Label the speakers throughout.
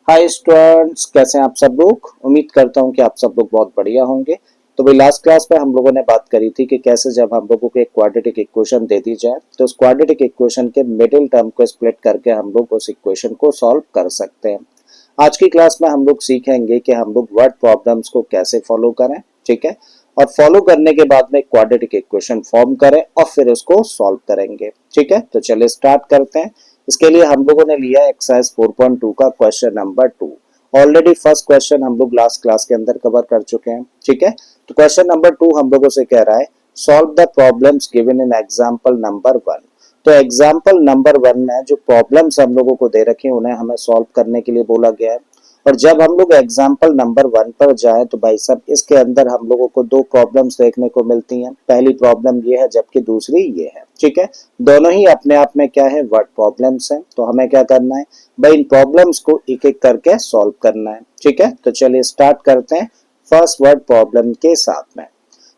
Speaker 1: Hi students, कैसे हैं आप सब लोग। उम्मीद करता हूं कि आप सब लोग बहुत बढ़िया होंगे। तो भाई लास्ट क्लास में हम लोगों ने बात करी थी कि कैसे जब हम लोगों को एक क्वाड्रेटिक इक्वेशन दे दी जाए तो उस क्वाड्रेटिक इक्वेशन के मिडिल टर्म को स्प्लिट करके हम लोग उस इक्वेशन को सॉल्व कर सकते हैं। आज की क्लास में हम लोग सीखेंगे कि हम लोग वर्ड प्रॉब्लम्स को कैसे फॉलो करें, ठीक है, और फॉलो करने के बाद में क्वाड्रेटिक इक्वेशन फॉर्म करें और फिर उसको सॉल्व करेंगे। ठीक है, तो चलिए स्टार्ट करते हैं। इसके लिए हम लोगों ने लिया एक्सरसाइज 4.2 का question number 2। Already first question हम लोग लास्ट क्लास के अंदर कवर कर चुके हैं। ठीक है, तो क्वेश्चन नंबर 2 हम लोगों से कह रहा है solve the problems given in example number 1। तो एग्जाम्पल नंबर 1 में जो प्रॉब्लम्स हम लोगों को दे रखे हैं उन्हें हमें सॉल्व करने के लिए बोला गया है। और जब हम लोग एग्जाम्पल नंबर 1 पर जाए तो भाई साहब इसके अंदर हम लोगों को दो प्रॉब्लम्स देखने को मिलती हैं। पहली प्रॉब्लम ये है जबकि दूसरी ये है। ठीक है, दोनों ही अपने आप में क्या है, वर्ड प्रॉब्लम्स हैं। तो हमें क्या करना है भाई, इन प्रॉब्लम्स को एक एक करके सॉल्व करना है। ठीक है, तो चलिए स्टार्ट करते हैं फर्स्ट वर्ड प्रॉब्लम के साथ में।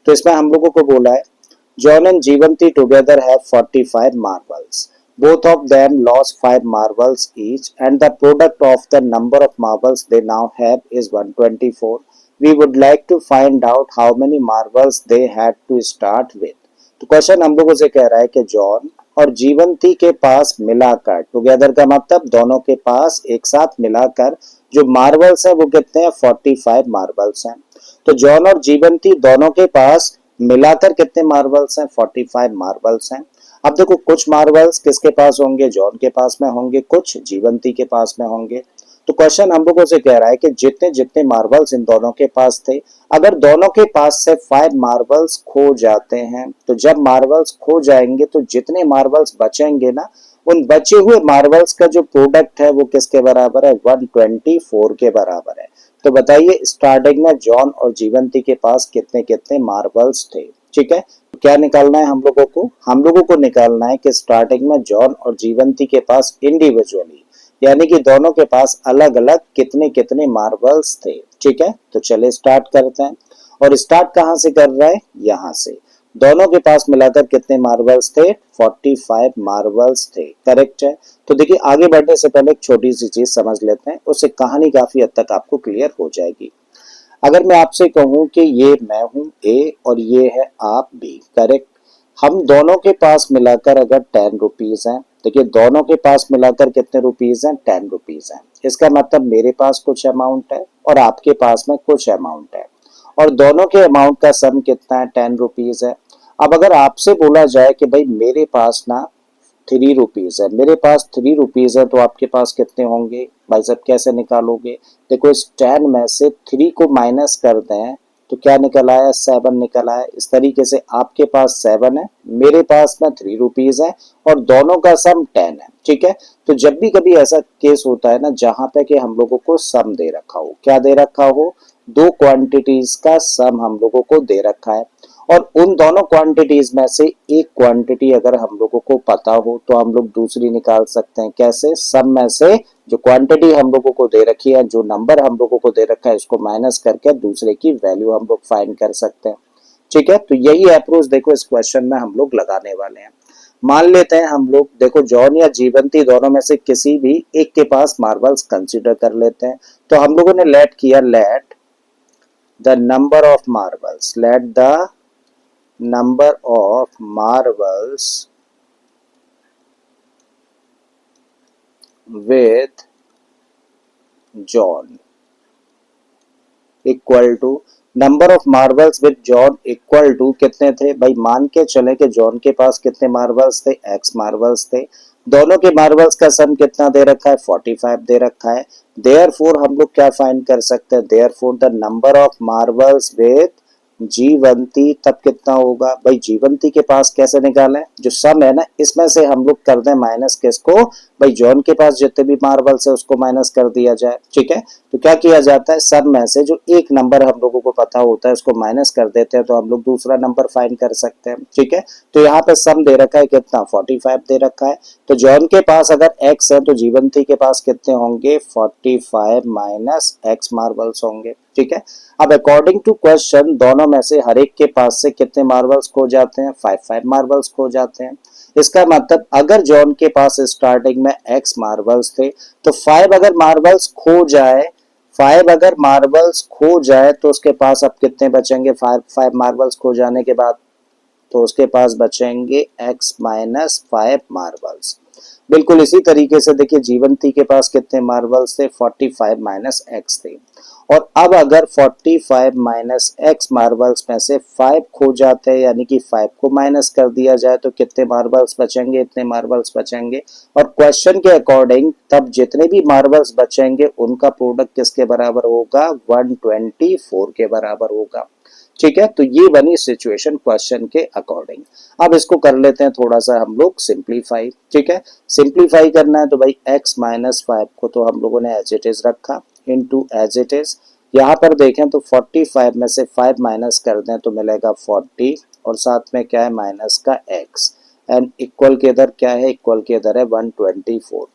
Speaker 1: तो इसमें हम लोगों को बोला है John and Jeevanti together have 45 marbles. Both of them lost 5 marbles each, and the product of the number of marbles they now have is 124. We would like to find out how many marbles they had to start with. तो question हम लोगों से कह रहा है कि John और जीवंती के पास मिलाकर, टुगेदर का मतलब दोनों के पास एक साथ मिलाकर जो मार्बल्स है वो कितने हैं, 45 मार्बल्स हैं। तो जॉन और जीवंती दोनों के पास मिलाकर कितने मार्बल्स हैं, 45 मार्बल्स हैं। अब देखो कुछ मार्बल्स किसके पास होंगे, जॉन के पास में होंगे, कुछ जीवंती के पास में होंगे। तो क्वेश्चन हम लोगों से कह रहा है कि जितने जितने मार्बल्स इन दोनों के पास थे, अगर दोनों के पास से 5 मार्बल्स खो जाते हैं तो जब मार्बल्स खो जाएंगे तो जितने मार्बल्स बचेंगे ना, उन बचे हुए मार्बल्स का जो प्रोडक्ट है वो किसके बराबर है, 124 के बराबर है। तो बताइए स्टार्टिंग में जॉन और जीवंती के पास कितने कितने मार्बल्स थे। ठीक है, तो क्या निकालना है हम लोगों को निकालना है कि स्टार्टिंग में जॉन और जीवंती के पास इंडिविजुअली, यानी कि दोनों के पास अलग अलग कितने कितने मार्बल्स थे। ठीक है, तो चलिए स्टार्ट करते हैं। और स्टार्ट कहां से कर रहा है, यहां से। दोनों के पास मिलाकर कितने मार्बल्स थे, 45 मार्बल्स थे। करेक्ट है। तो देखिए आगे बढ़ने से पहले एक छोटी सी चीज समझ लेते हैं, उससे कहानी काफी हद तक आपको क्लियर हो जाएगी। अगर मैं आपसे कहूं कि ये मैं हूं ए और ये है आप बी, करेक्ट। हम दोनों के पास मिलाकर अगर 10 रुपीज हैं, देखिए दोनों के पास मिलाकर कितने रुपीज हैं, 10 रुपीज हैं। इसका मतलब मेरे पास कुछ अमाउंट है और आपके पास में कुछ अमाउंट है, और दोनों के अमाउंट का सम कितना है, 10 रुपीज है। अब अगर आपसे बोला जाए कि भाई मेरे पास ना 3 रुपीज है, मेरे पास 3 रुपीज है, तो आपके पास कितने होंगे भाई साहब, कैसे निकालोगे। देखो इस 10 में से 3 को माइनस कर दें तो क्या निकल आया, 7 निकल आया। इस तरीके से आपके पास 7 है, मेरे पास में 3 रुपीज है और दोनों का सम 10 है। ठीक है, तो जब भी कभी ऐसा केस होता है ना जहां पे कि हम लोगों को सम दे रखा हो, क्या दे रखा हो, दो क्वांटिटीज का सम हम लोगों को दे रखा है, और उन दोनों क्वांटिटीज में से एक क्वांटिटी अगर हम लोगों को पता हो तो हम लोग दूसरी निकाल सकते हैं। कैसे, सम में से जो क्वांटिटी हम लोगों को दे रखी है, जो नंबर हम लोगों को दे रखा है, इसको माइनस करके दूसरे की वैल्यू हम लोग फाइंड कर सकते हैं। ठीक है, तो यही अप्रोच देखो इस क्वेश्चन में हम लोग लगाने वाले हैं। मान लेते हैं हम लोग, देखो जॉन या जीवंती दोनों में से किसी भी एक के पास मार्बल्स कंसीडर कर लेते हैं। तो हम लोगों ने लेट किया, let the number of marbles, let the number of marbles with John equal to, number of marbles with John equal to कितने थे भाई, मान के चले कि जॉन के पास कितने मार्बल्स थे, एक्स मार्बल्स थे। दोनों के मार्बल्स का सम कितना दे रखा है, 45 दे रखा है। देयरफॉर हम लोग क्या फाइंड कर सकते हैं, therefore the number of marbles with Jeevanti, तब कितना होगा भाई, जीवंती के पास कैसे निकालें, जो सम है ना इसमें से हम लोग कर दें माइनस किसको, भाई जॉन के पास जितने भी मार्बल्स है उसको माइनस कर दिया जाए। ठीक है, तो क्या किया जाता है, सब में से जो एक नंबर हम लोगों को पता होता है उसको माइनस कर देते हैं, तो हम लोग दूसरा नंबर फाइंड कर सकते हैं। ठीक है, तो यहाँ पे सम दे रखा है कितना, 45 दे रखा है। तो जॉन के पास अगर x है तो जीवंती के पास कितने होंगे, 45 माइनस x मार्बल्स होंगे। ठीक है, अब अकॉर्डिंग टू क्वेश्चन दोनों में से हर एक के पास से कितने मार्बल्स खो जाते हैं, 5 5 मार्बल्स खो जाते हैं। इसका मतलब अगर जॉन के पास स्टार्टिंग में x मार्बल्स थे तो 5 अगर मार्बल्स खो जाए, 5 अगर मार्बल्स खो जाए तो उसके पास अब कितने बचेंगे? 5 मार्बल्स खो जाने के बाद तो उसके पास बचेंगे x माइनस 5 मार्बल्स। बिल्कुल इसी तरीके से देखिए जीवंती के पास कितने मार्बल्स थे? 45 माइनस x थे। और अब अगर 45 माइनस x मार्बल्स में से 5 खो जाते हैं, यानी कि 5 को माइनस कर दिया जाए तो कितने मार्बल्स बचेंगे? इतने मार्बल्स बचेंगे। और क्वेश्चन के अकॉर्डिंग तब जितने भी मार्बल्स बचेंगे उनका प्रोडक्ट किसके बराबर होगा? 124 के बराबर होगा। ठीक है, तो ये बनी सिचुएशन क्वेश्चन के अकॉर्डिंग। अब इसको कर लेते हैं थोड़ा सा हम लोग सिंप्लीफाई। ठीक है, सिंप्लीफाई करना है तो भाई x माइनस 5 को तो हम लोगों ने एज इट इज रखा, इनटू एज इट इज। यहाँ पर देखें तो 45 में से 5 माइनस कर दें तो मिलेगा 40 और साथ में क्या है? माइनस का x एंड इक्वल के इधर क्या है? इक्वल के इधर है 124।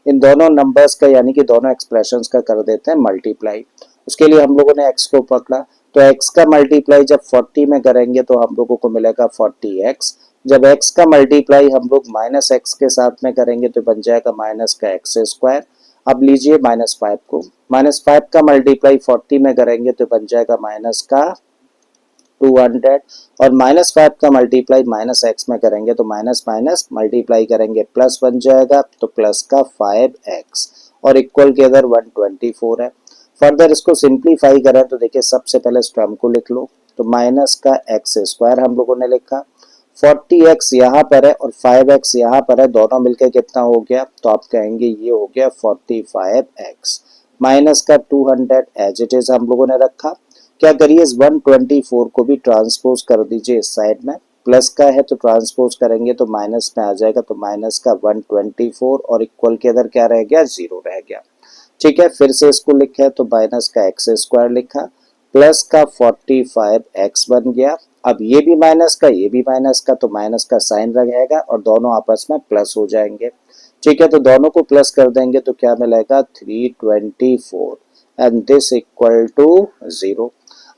Speaker 1: इन दोनों नंबर्स का यानी कि दोनों एक्सप्रेशंस का कर देते हैं मल्टीप्लाई। उसके लिए हम लोगों ने x को पकड़ा तो x का मल्टीप्लाई जब 40 में करेंगे तो हम लोगों को मिलेगा 40x। जब x का मल्टीप्लाई हम लोग माइनस x के साथ में करेंगे तो बन जाएगा माइनस का एक्स स्क्वायर। अब लीजिए माइनस 5 को, माइनस 5 का मल्टीप्लाई 40 में करेंगे तो बन जाएगा माइनस का 200 और माइनस 5 का मल्टीप्लाई माइनस एक्स में करेंगे तो माइनस माइनस मल्टीप्लाई करेंगे प्लस बन जाएगा तो प्लस का 5x और इक्वल के इधर 124 है। फर्दर इसको सिंप्लीफाई करें तो देखिए सबसे पहले इस टर्म को लिख लो तो माइनस का एक्स स्क्वायर हम लोगों ने लिखा, 40x यहाँ पर है और 5x यहाँ पर है, दोनों मिलकर कितना हो गया? तो आप कहेंगे ये हो गया 45x माइनस का 200 एज इट इज हम लोगों ने रखा। क्या करिए इस 124 को भी ट्रांसपोज कर दीजिए इस साइड में, प्लस का है तो ट्रांसपोज करेंगे तो माइनस में आ जाएगा तो माइनस का 124 और इक्वल के अंदर क्या रह गया? 0 रह गया। ठीक है, फिर से इसको लिखा तो माइनस का एक्स स्क्वायर लिखा प्लस का 45x बन गया। अब ये भी माइनस का ये भी माइनस का तो माइनस का साइन रहेगा और दोनों आपस में प्लस हो जाएंगे। ठीक है, तो दोनों को प्लस कर देंगे तो क्या मिलेगा? 324 एंड दिस इक्वल टू 0।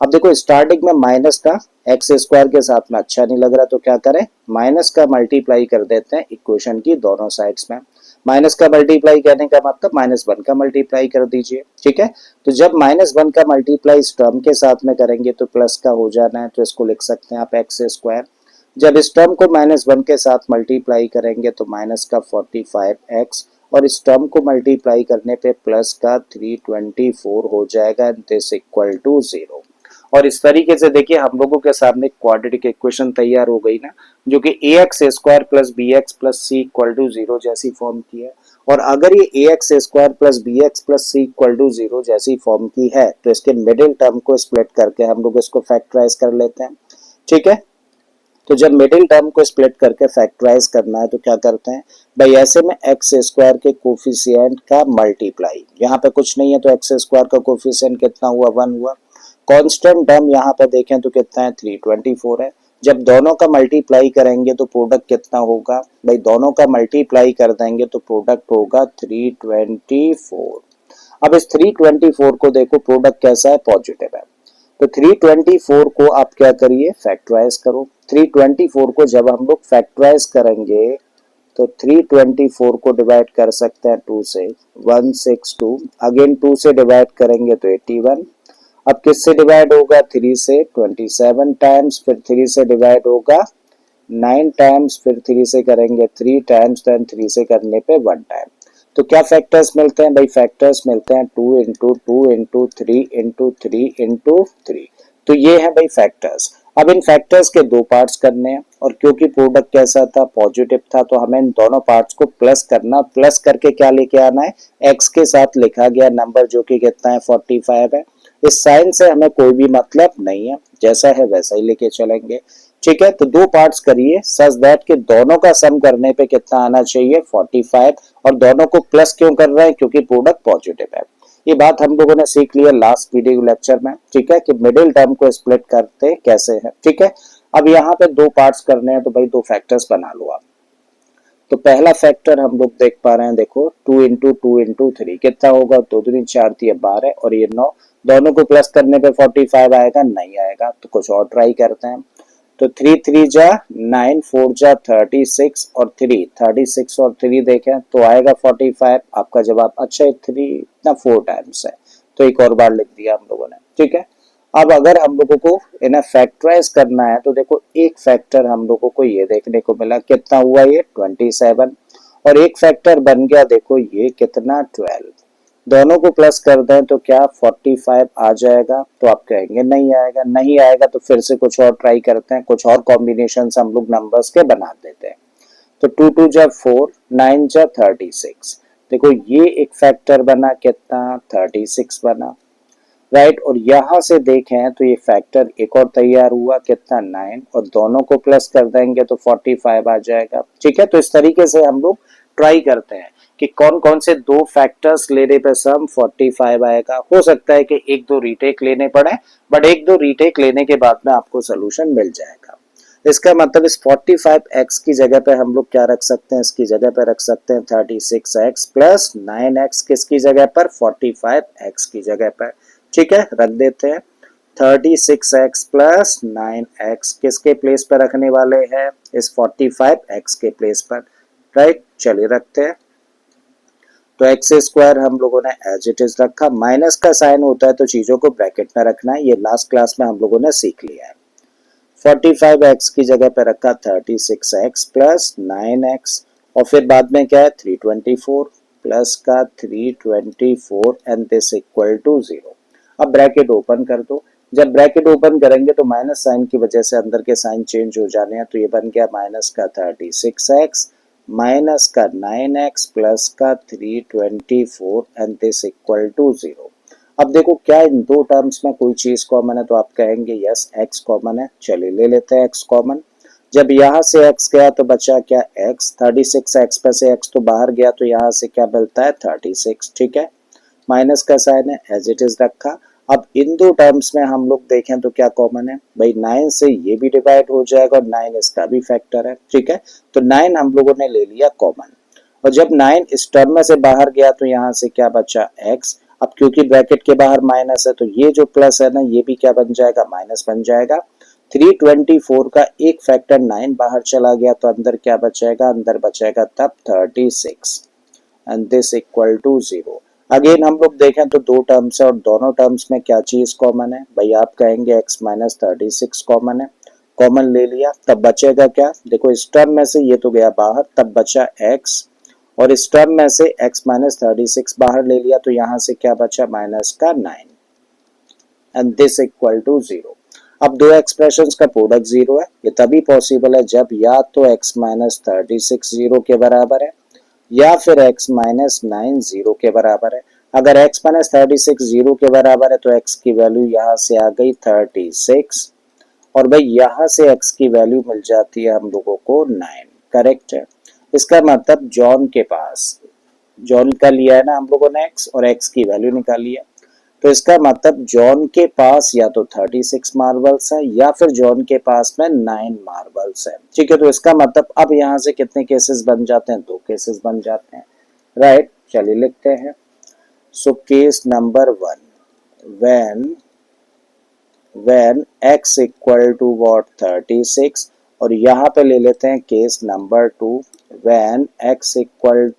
Speaker 1: अब देखो स्टार्टिंग में माइनस का एक्स स्क्वायर के साथ में अच्छा नहीं लग रहा तो क्या करें? माइनस का मल्टीप्लाई कर देते हैं इक्वेशन की दोनों साइड्स में। माइनस का मल्टीप्लाई करने का मतलब माइनस 1 का मल्टीप्लाई कर दीजिए। ठीक है, तो जब माइनस 1 का मल्टीप्लाई इस टर्म के साथ में करेंगे तो प्लस का हो जाना है तो इसको लिख सकते हैं आप एक्स स्क्वायर। जब इस टर्म को माइनस 1 के साथ मल्टीप्लाई करेंगे तो माइनस का 45x और इस टर्म को मल्टीप्लाई करने पे प्लस का 324 हो जाएगा, दिस इक्वल टू 0। और इस तरीके से देखिए हम लोगों के सामने क्वाड्रेटिक इक्वेशन तैयार हो गई ना, जो कि ax square plus b x plus c equal to 0 जैसी फॉर्म की है। और अगर ये ax square plus b x plus c equal to 0 जैसी फॉर्म की है तो इसके मिडिल टर्म को स्प्लिट करके हम लोग इसको फैक्टराइज कर लेते हैं। ठीक है, तो जब मिडिल टर्म को स्प्लिट करके फैक्टराइज करना है तो क्या करते हैं भाई? ऐसे में एक्स स्क्वायर के कोफिशिएंट का मल्टीप्लाई, यहाँ पे कुछ नहीं है तो एक्स स्क्वायर का कोफिशिएंट कितना हुआ? 1 हुआ। कांस्टेंट टर्म यहाँ पे देखें तो कितना है? 324 है। जब दोनों का मल्टीप्लाई करेंगे तो प्रोडक्ट कितना होगा भाई? दोनों का मल्टीप्लाई कर देंगे तो प्रोडक्ट होगा 324। अब इस 324 को देखो प्रोडक्ट कैसा है? पॉजिटिव है। तो 324 को आप क्या करिए? फैक्टराइज करो। 324 को जब हम लोग फैक्टराइज करेंगे तो 324 को डिवाइड कर सकते हैं 2 से, 162 अगेन 2 से डिवाइड करेंगे तो 81। अब किससे डिवाइड होगा? 3 से 27 टाइम्स, फिर 3 से डिवाइड होगा 9 टाइम्स, फिर 3 से करेंगे 3 टाइम्स, देन 3 से करने पे 1 टाइम। तो क्या फैक्टर्स मिलते हैं भाई? फैक्टर्स मिलते हैं 2 इंटू 2 इंटू 3 इंटू 3 इंटू 3। तो ये है भाई फैक्टर्स। अब इन फैक्टर्स के दो पार्ट्स करने हैं और क्योंकि प्रोडक्ट कैसा था? पॉजिटिव था, तो हमें इन दोनों पार्ट्स को प्लस करना। प्लस करके क्या लेके आना है? एक्स के साथ लिखा गया नंबर जो कि कितना है? 45 है। इस साइन से हमें कोई भी मतलब नहीं है, जैसा है वैसा ही लेके चलेंगे। ठीक है, तो दो पार्ट्स करिए सच दैट कि दोनों का सम करने पे कितना आना चाहिए? 45। और दोनों को प्लस क्यों कर रहे हैं? क्योंकि प्रोडक्ट पॉजिटिव है। ये बात हम लोगों ने सीख लिया लास्ट वीडियो लेक्चर में। ठीक है, कि मिडिल टर्म को स्प्लिट करते कैसे है। ठीक है, अब यहाँ पे दो पार्ट्स करने हैं तो भाई दो फैक्टर्स बना लो आप। तो पहला फैक्टर हम लोग देख पा रहे हैं, देखो 2 इंटू 2 इंटू 3 कितना होगा? 2 दूनी 4 थी 12 और ये 9। दोनों को प्लस करने पे 45 आएगा? नहीं आएगा, तो कुछ और ट्राई करते हैं। तो 3 3 जा 9, 4 जा 36 और 36 और 3 देखें तो आएगा 45। आपका जवाब अच्छा है, 3 ना 4 टाइम्स है, तो एक और बार लिख दिया हम लोगों ने। ठीक है, अब अगर हम लोगों को इन्हें फैक्टराइज करना है तो देखो एक फैक्टर हम लोगों को ये देखने को मिला, कितना हुआ ये 27, और एक फैक्टर बन गया देखो ये कितना 12। दोनों को प्लस कर दें तो क्या 45 आ जाएगा? तो आप कहेंगे नहीं आएगा। नहीं आएगा तो फिर से कुछ और ट्राई करते हैं, कुछ और कॉम्बिनेशन हम लोग नंबर्स के बना देते हैं। तो 2 2 जा 4, 9 जा 36। देखो ये एक फैक्टर बना, कितना 36 बना, राइट। और यहां से देखें तो ये फैक्टर एक और तैयार हुआ, कितना 9, और दोनों को प्लस कर देंगे तो 45 आ जाएगा। ठीक है, तो इस तरीके से हम लोग ट्राई करते हैं कि कौन कौन से दो फैक्टर्स लेने पे सम 45 आएगा। हो सकता है कि एक दो रीटेक लेने पड़े, बट एक दो रीटेक लेने के बाद में आपको सोल्यूशन मिल जाएगा। इसका मतलब इस 45x की जगह पे हम लोग क्या रख सकते हैं, इसकी जगह पे रख सकते हैं 36x प्लस 9x, किसकी जगह पर 45x की जगह पर। ठीक है, रख देते हैं 36x प्लस 9x किसके प्लेस पर रखने वाले हैं, इस 45x के प्लेस पर, राइट। चलिए रखते हैं, तो एक्स स्क्वायर हम लोगों ने एज इट इज रखा। माइनस का साइन होता है तो चीजों को ब्रैकेट में रखना है, ये लास्ट क्लास में हम लोगों ने सीख लिया है। 45x की जगह पे रखा 36x प्लस 9x, और फिर बाद में क्या है 324 प्लस का 324 एंड दिस इक्वल टू 0। अब ब्रैकेट ओपन कर दो। जब ब्रैकेट ओपन करेंगे तो माइनस साइन की वजह से अंदर के साइन चेंज हो जाने हैं, तो ये बन गया माइनस का 36x माइनस का 9x प्लस का 324 एंड दिस इक्वल टू 0। अब देखो क्या इन दो टर्म्स में कोई चीज कॉमन है, तो आप कहेंगे यस x कॉमन है। चलिए ले लेते हैं x कॉमन। जब यहाँ से x गया तो बचा क्या x, 36x पे से x तो बाहर गया, तो यहाँ से क्या मिलता है 36। ठीक है, माइनस का साइन है एज इट इज रखा। अब इन दो टर्म्स में हम लोग देखें तो क्या कॉमन है भाई, 9 से ये भी डिवाइड हो जाएगा और 9 इसका भी फैक्टर है। ठीक है, तो 9 हम लोगों ने ले लिया कॉमन, और जब 9 इस टर्म में से बाहर गया तो यहाँ से क्या बचा x। अब क्योंकि ब्रैकेट के बाहर माइनस है तो ये जो प्लस है ना ये भी क्या बन जाएगा, माइनस बन जाएगा। 324 का एक फैक्टर 9 बाहर चला गया तो अंदर क्या बचेगा, अंदर बचेगा तब 36 and this equal to 0। Again हम लोग देखें तो दो टर्म्स है और दोनों टर्म्स में क्या चीज कॉमन है भाई, आप कहेंगे x माइनस 36 कॉमन है। कॉमन ले लिया, तब बचेगा क्या, देखो इस टर्म में से ये तो गया बाहर, तब बचा x, और इस टर्म में से x माइनस 36 बाहर ले लिया तो यहाँ से क्या बचा माइनस का 9 एंड दिस इक्वल टू 0। अब दो एक्सप्रेशंस का प्रोडक्ट 0 है, ये तभी पॉसिबल है जब या तो x माइनस 36 0 के बराबर है या फिर x माइनस 9 0 के बराबर है। अगर x माइनस 36 0 के बराबर है तो x की वैल्यू यहाँ से आ गई 36, और भाई यहाँ से x की वैल्यू मिल जाती है हम लोगों को 9। करेक्ट है, इसका मतलब जॉन के पास, जॉन का लिया है ना हम लोगों ने x और x की वैल्यू निकाली है, तो इसका मतलब जॉन के पास या तो 36 मार्बल्स है या फिर जॉन के पास में 9 मार्बल्स है। ठीक है, तो इसका मतलब अब यहाँ से कितने केसेस बन जाते हैं, दो केसेस बन जाते हैं, राइट। चलिए लिखते हैं, so case number 1 when x equal to what 36, और यहाँ पे ले लेते हैं case number 2 when x equal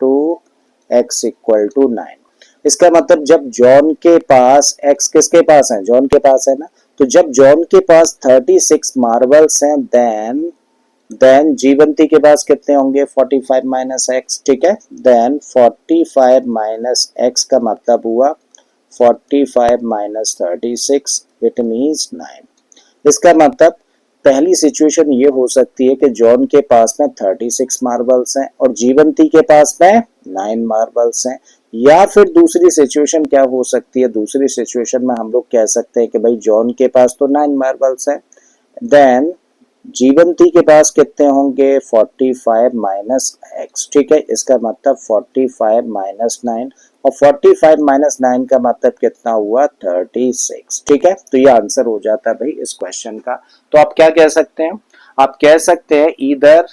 Speaker 1: to 9। इसका मतलब जब जॉन के पास x किसके पास है, जॉन के पास है ना, तो जब जॉन के पास 36 मार्बल्स हैं देन जीवंती के पास कितने होंगे 45 माइनस एक्स। ठीक है, देन 45 माइनस एक्स का मतलब हुआ 45 माइनस 36 इट मीन्स 9। इसका मतलब पहली सिचुएशन ये हो सकती है कि जॉन के पास में 36 मार्बल्स हैं और जीवंती के पास में 9 मार्बल्स हैं, या फिर दूसरी सिचुएशन क्या हो सकती है, दूसरी सिचुएशन में हम लोग कह सकते हैं कि भाई जॉन के पास तो 9 मार्बल्स हैं, देन जीवंती के पास कितने होंगे 45 माइनस एक्स। ठीक है, इसका मतलब 45 माइनस 9, और 45 माइनस 9 का मतलब कितना हुआ 36। ठीक है, तो ये आंसर हो जाता है भाई इस क्वेश्चन का। तो आप क्या कह सकते हैं, आप कह सकते हैं either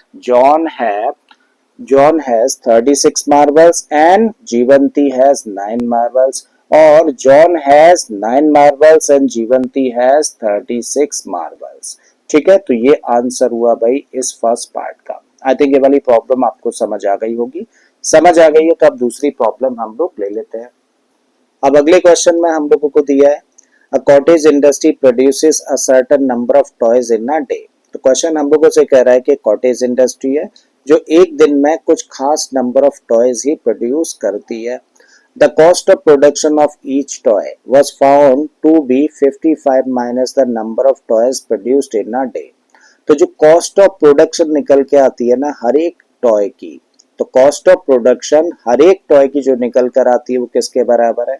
Speaker 1: John has 36 marbles and Jivanti has 9 marbles, or John has 9 marbles and Jivanti has 36 marbles. ठीक है, तो ये आंसर हुआ भाई इस फर्स्ट पार्ट का। आई थिंक ये वाली प्रॉब्लम आपको समझ आ गई होगी। समझ आ गई है तो अब दूसरी प्रॉब्लम हम लोग ले लेते हैं। अब अगले क्वेश्चन में हम लोगों को दिया है a cottage industry produces a certain number of toys in a day. तो क्वेश्चन हम लोगों से कह रहा है कि कॉटेज इंडस्ट्री है जो एक दिन में कुछ खास number of toys he produce करती है। The cost of production of each toy was found to be 55 minus the number of toys produced in a day। तो जो कॉस्ट ऑफ प्रोडक्शन निकल के आती है ना हर एक टॉय की, तो कॉस्ट ऑफ प्रोडक्शन हर एक टॉय की जो निकल कर आती है वो किसके बराबर है,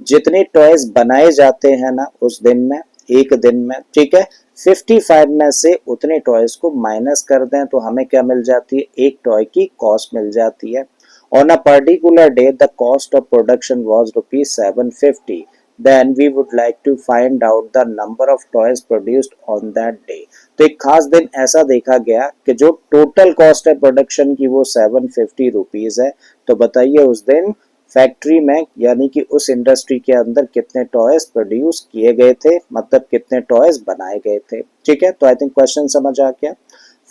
Speaker 1: जितने टॉयज बनाए जाते हैं ना उस दिन में, एक दिन में, ठीक है, 55 में से उतने टॉयज को माइनस कर दें तो हमें क्या मिल जाती है, एक टॉय की कॉस्ट मिल जाती है। On a particular day, the cost of production was rupees 750. Then we would like to find out the number of toys produced on that day। तो एक खास दिन ऐसा देखा गया कि जो टोटल कॉस्ट है प्रोडक्शन की वो 750 रुपीज है। तो बताइए उस दिन फैक्ट्री में यानी कि उस इंडस्ट्री के अंदर कितने टॉयज प्रोड्यूस किए गए थे, मतलब कितने टॉयज बनाए गए थे। ठीक है, तो आई थिंक क्वेश्चन समझ आ गया।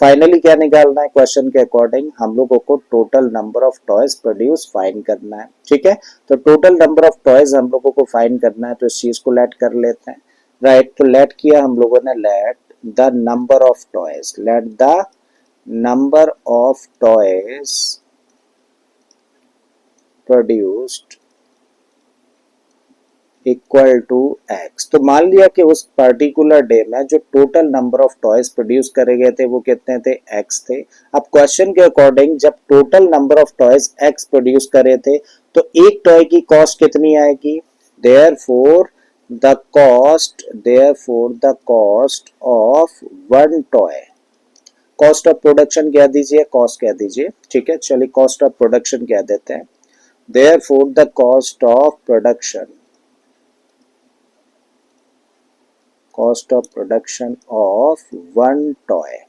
Speaker 1: फाइनली क्या निकालना है, क्वेश्चन के अकॉर्डिंग हम लोगों को total number of toys produce find करना है। ठीक है, तो टोटल नंबर ऑफ टॉयज हम लोगों को फाइंड करना है, तो इस चीज को लेट कर लेते हैं। राइट, तो लेट किया हम लोगों ने, let the number of toys, let the number of toys produced equal to x. तो मान लिया कि उस पर्टिकुलर डे में जो total number of toys produce करे गए थे वो कितने थे, एक्स थे। अब क्वेश्चन के अकॉर्डिंग जब total number of toys x produce करे थे तो एक टॉय की कॉस्ट कितनी आएगी, therefore the cost of one toy, cost of production कह दीजिए, कॉस्ट कह दीजिए, ठीक है, चलिए कॉस्ट ऑफ प्रोडक्शन कह देते हैं। Therefore the cost of production, cost of production of one toy.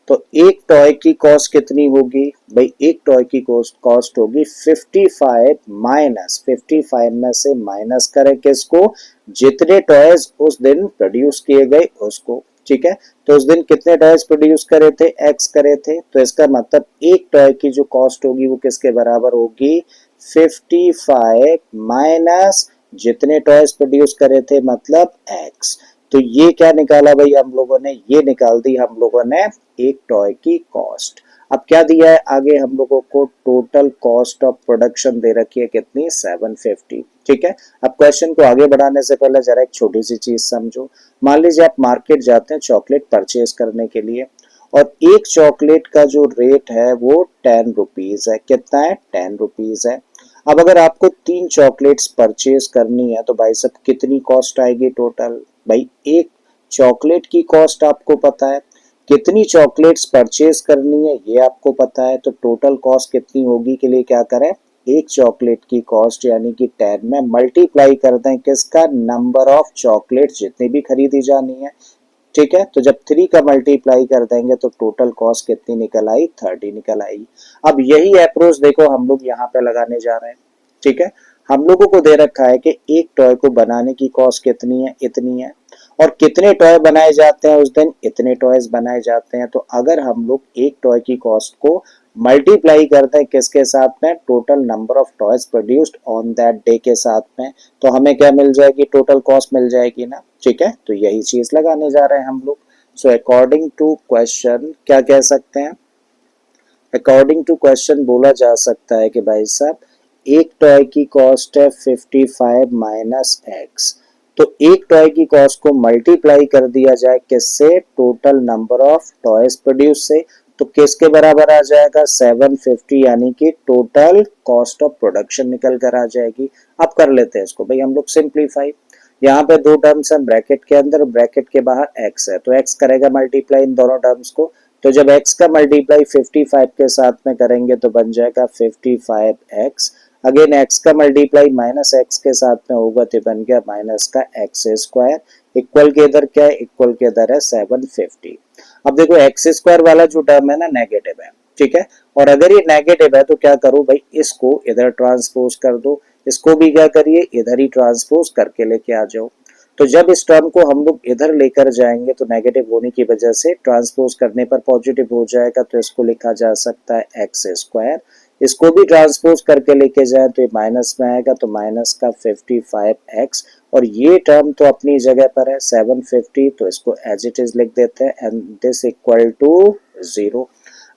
Speaker 1: तो एक टॉय की कॉस्ट कितनी होगी भाई, एक टॉय की कॉस्ट होगी 55 माइनस 55 में से माइनस करें किसको, जितने टॉयज उस दिन प्रोड्यूस किए गए उसको। ठीक है, तो उस दिन कितने टॉयज प्रोड्यूस करे थे, एक्स करे थे, तो इसका मतलब एक टॉय की जो कॉस्ट होगी वो किसके बराबर होगी, 55 माइनस जितने टॉयज प्रोड्यूस करे थे मतलब एक्स। तो ये क्या निकाला भाई हम लोगों ने, ये निकाल दी हम लोगों ने एक टॉय की कॉस्ट। अब क्या दिया है आगे हम लोगों को, टोटल कॉस्ट ऑफ प्रोडक्शन दे रखी है कितनी, 750। ठीक है, अब क्वेश्चन को आगे बढ़ाने से पहले जरा एक छोटी सी चीज समझो। मान लीजिए आप मार्केट जाते हैं चॉकलेट परचेज करने के लिए और एक चॉकलेट का जो रेट है वो 10 रुपीज है। कितना है, 10 रुपीज है। अब अगर आपको 3 चॉकलेट्स परचेज करनी है तो भाई साहब कितनी कॉस्ट आएगी टोटल, भाई एक चॉकलेट की कॉस्ट आपको पता है, कितनी चॉकलेट्स परचेज करनी है ये आपको पता है, तो टोटल कॉस्ट कितनी होगी के लिए क्या करें, एक चॉकलेट की कॉस्ट यानी कि 10 में मल्टीप्लाई कर दें किसका, नंबर ऑफ चॉकलेट जितनी भी खरीदी जानी है। ठीक है, तो जब 3 का मल्टीप्लाई कर देंगे तो टोटल कॉस्ट कितनी निकल आई, 30 निकल आई। अब यही अप्रोच देखो हम लोग यहाँ पे लगाने जा रहे हैं। ठीक है, हम लोगों को दे रखा है कि एक टॉय को बनाने की कॉस्ट कितनी है, इतनी है, और कितने टॉय बनाए जाते हैं उस दिन, इतने टॉयज बनाए जाते हैं। तो अगर हम लोग एक टॉय की कॉस्ट को मल्टीप्लाई करते हैं किसके साथ में, total number of toys produced on that day के साथ में, तो हमें क्या मिल जाएगी, टोटल कॉस्ट मिल जाएगी ना। ठीक है, तो यही चीज लगाने जा रहे हैं हम लोग। सो अकॉर्डिंग टू क्वेश्चन क्या कह सकते हैं, अकॉर्डिंग टू क्वेश्चन बोला जा सकता है कि भाई साहब एक टॉय की कॉस्ट है 55 माइनस एक्स, तो एक टॉय की कॉस्ट को मल्टीप्लाई कर दिया जाए किससे, total number of toys produce से, तो किसके बराबर आ जाएगा, 750, यानी कि टोटल कॉस्ट ऑफ प्रोडक्शन निकल कर आ जाएगी। अब कर लेते हैं इसको भाई हम लोग सिंप्लीफाई। यहाँ पे दो टर्म्स हैं ब्रैकेट के अंदर, ब्रैकेट के बाहर एक्स है, तो एक्स करेगा मल्टीप्लाई इन दोनों टर्म्स को। तो जब x का मल्टीप्लाई 55 के साथ में करेंगे तो बन जाएगा 55x। अगेन x का मल्टीप्लाई माइनस x के साथ में होगा तो बन गया माइनस का एक्स स्क्वायर। इक्वल के इधर क्या है, इक्वल के इधर है 750। अब देखो एक्स स्क्वायर वाला जो टर्म है ना नेगेटिव है, ठीक है, और अगर ये नेगेटिव है तो क्या करो भाई, इसको इधर ट्रांसपोज कर दो, इसको भी क्या करिए, इधर ही ट्रांसपोज करके लेके आ जाओ। तो जब इस टर्म को हम लोग इधर लेकर जाएंगे तो नेगेटिव होने की वजह से ट्रांसपोज करने पर पॉजिटिव हो जाएगा, तो इसको लिखा जा सकता है एक्स स्क्वायर। इसको भी ट्रांसपोज करके लेके जाए तो ये माइनस में आएगा, तो माइनस का 55x, और ये टर्म तो अपनी जगह पर है 750, तो इसको एज इट इज लिख देते हैं एंड दिस इक्वल टू 0।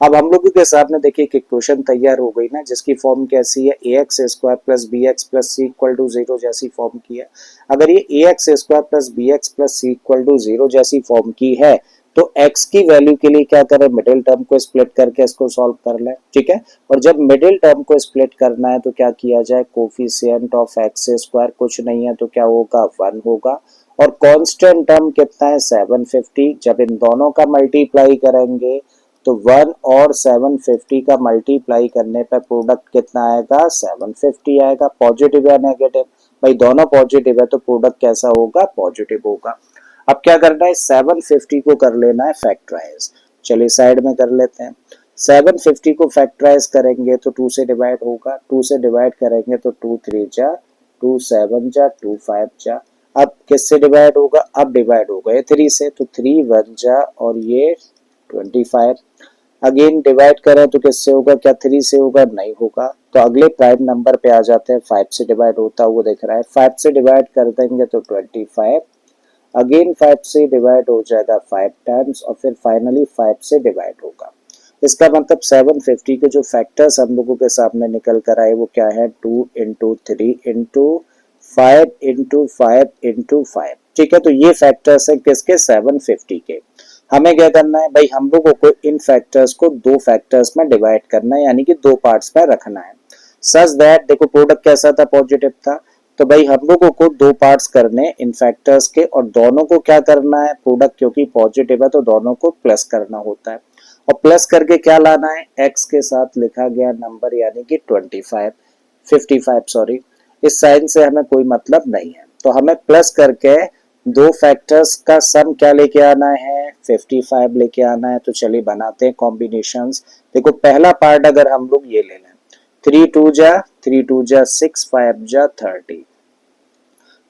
Speaker 1: अब हम लोगों के सामने देखिए कि क्वेश्चन तैयार हो गई ना, जिसकी फॉर्म कैसी है, a x square plus b x plus c equal to 0 जैसी फॉर्म की है। अगर ये a x square plus b x plus c equal to 0 जैसी फॉर्म की है तो x की वैल्यू के लिए क्या करें, मिडिल टर्म को स्प्लिट करके इसको सॉल्व कर लें, ठीक है। और जब मिडिल टर्म को स्प्लिट करना है तो क्या किया जाए, कोफिशिएंट ऑफ एक्स स्क्वायर कुछ नहीं है तो क्या होगा, 1 होगा, और कांस्टेंट टर्म कितना है 750। जब इन दोनों का मल्टीप्लाई करेंगे तो 1 और 750 का मल्टीप्लाई करने पर प्रोडक्ट कितना आएगा, 750 आएगा। पॉजिटिव या नेगेटिव, भाई दोनों पॉजिटिव है तो प्रोडक्ट कैसा होगा, पॉजिटिव होगा। अब क्या करना है, 750 को कर लेना है फैक्टराइज। चलिए साइड में कर लेते हैं। 750 को फैक्टराइज करेंगे तो 2 से डिवाइड होगा, 2 से डिवाइड करेंगे तो 2 3 जा 2 7 जा 2 5 जा। अब किससे डिवाइड होगा, अब डिवाइड होगा ये 3 से, तो 3 1 जा और ये 25। अगेन डिवाइड करें तो किससे होगा, क्या 3 से होगा, नहीं होगा। तो अगले प्राइम नंबर पे आ जाते हैं, 5 से डिवाइड होता हुआ दिख रहा है, 5 से डिवाइड कर देंगे तो 25। अगेन 5 से डिवाइड हो जाएगा 5 टाइम्स और फिर फाइनली 5 से डिवाइड होगा। इसका मतलब 750 के जो फैक्टर्स हम लोगों के सामने निकल कर आए वो क्या है, 2 इंटू 3 इंटू 5 इंटू 5 इंटू 5, ठीक है। तो ये फैक्टर्स है किसके, 750 के। हमें क्या करना है भाई, हम लोगों को इन फैक्टर्स को दो फैक्टर्स में डिवाइड करना है, यानी कि दो पार्ट्स में रखना है, सच दैट देखो प्रोडक्ट कैसा था, पॉजिटिव था। तो भाई हम लोगों को दो पार्ट्स करने इन फैक्टर्स के, और दोनों को क्या करना है, प्रोडक्ट क्योंकि पॉजिटिव है तो दोनों को प्लस करना होता है, और प्लस करके क्या लाना है, x के साथ लिखा गया नंबर यानी कि 55 सॉरी, इस साइन से हमें कोई मतलब नहीं है, तो हमें प्लस करके दो फैक्टर्स का सम क्या लेके आना है, 55 लेके आना है। तो चलिए बनाते हैं कॉम्बिनेशंस। देखो पहला पार्ट अगर हम लोग ये ले लें, 3 2 जा 6 5 जा 30,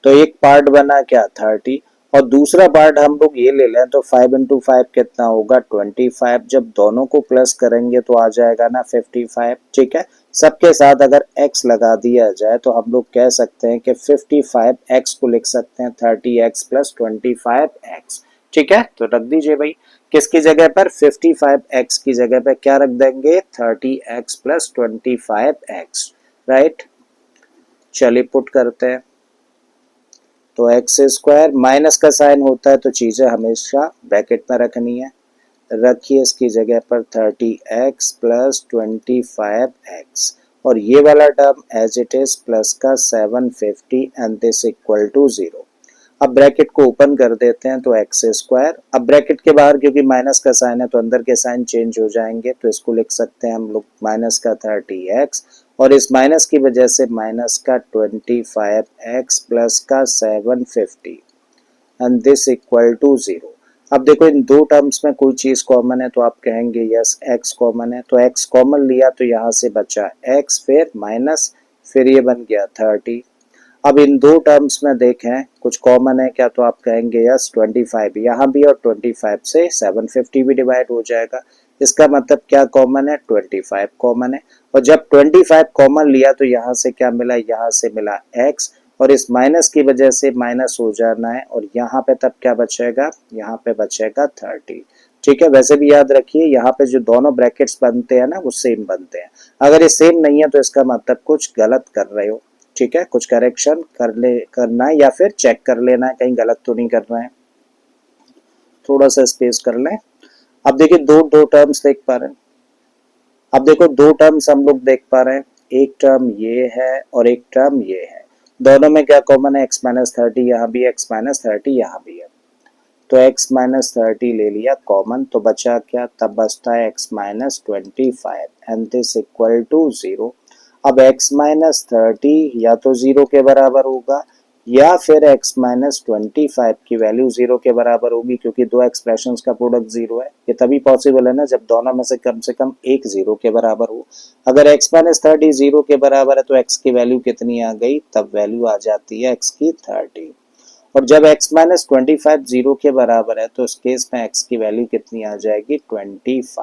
Speaker 1: तो एक पार्ट बना क्या 30, और दूसरा पार्ट हम लोग ये ले लें तो 5 इंटू 5 कितना होगा 25। जब दोनों को प्लस करेंगे तो आ जाएगा ना 55, ठीक है। सबके साथ अगर x लगा दिया जाए तो हम लोग कह सकते हैं कि 55x को लिख सकते हैं 30x प्लस 25x, ठीक है। तो रख दीजिए भाई, किसकी जगह पर, 55x की जगह पर क्या रख देंगे, 30x प्लस 25x, राइट। चलिए पुट करते हैं, तो एक्स स्क्वायर माइनस का साइन होता है तो चीजें हमेशा ब्रैकेट में रखनी है, रखिए इसकी जगह पर 30x प्लस 25x, और ये वाला term as it is plus का 750 एंड दिस इक्वल टू 0। अब ब्रैकेट को ओपन कर देते हैं तो एक्स स्क्वायर, अब ब्रैकेट के बाहर क्योंकि माइनस का साइन है तो अंदर के साइन चेंज हो जाएंगे, तो इसको लिख सकते हैं हम लोग माइनस का 30x, और इस माइनस की वजह से माइनस का 25x प्लस का 750 एंड दिस इक्वल टू 0। अब देखो इन दो टर्म्स में कोई चीज कॉमन है तो आप कहेंगे यस x कॉमन है, तो x कॉमन लिया तो यहाँ से बचा x, फिर माइनस, फिर ये बन गया 30। अब इन दो टर्म्स में देखें कुछ कॉमन है क्या, तो आप कहेंगे यस 25 यहाँ भी, और 25 से 750 भी डिवाइड हो जाएगा, इसका मतलब क्या कॉमन है, 25 कॉमन है। और जब 25 कॉमन लिया तो यहाँ से क्या मिला, यहाँ से मिला x, और इस माइनस की वजह से माइनस हो जाना है, और यहाँ पे तब क्या बचेगा, यहाँ पे बचेगा 30, ठीक है। वैसे भी याद रखिए यहाँ पे जो दोनों ब्रैकेट्स बनते हैं ना वो सेम बनते हैं, अगर ये सेम नहीं है तो इसका मतलब कुछ गलत कर रहे हो, ठीक है। कुछ करेक्शन करना है या फिर चेक कर लेना है कहीं गलत तो नहीं कर रहे हैं, थोड़ा सा स्पेस कर लें। अब देखिए दो दो टर्म्स देख पा रहे हैं, अब देखो दो टर्म्स हम लोग देख पा रहे हैं, एक टर्म ये है और एक टर्म ये है, दोनों में क्या कॉमन है, x माइनस 30 यहाँ भी, x माइनस 30 यहाँ भी है, तो x माइनस 30 ले लिया कॉमन, तो बचा क्या, तब बचता है x minus 25 and this equal to 0। अब x माइनस 30 या तो 0 के बराबर होगा या फिर x माइनस 25 की वैल्यू 0 के बराबर होगी, क्योंकि दो एक्सप्रेशंस का प्रोडक्ट 0 है। ये तभी पॉसिबल है ना जब दोनों में से कम एक 0 के बराबर हो। अगर x माइनस 30 0 के बराबर है तो x की वैल्यू कितनी आ गई, तब वैल्यू आ जाती है x की 30। और जब x माइनस 25 जीरो के बराबर है तो इस केस में x की वैल्यू कितनी आ जाएगी 25।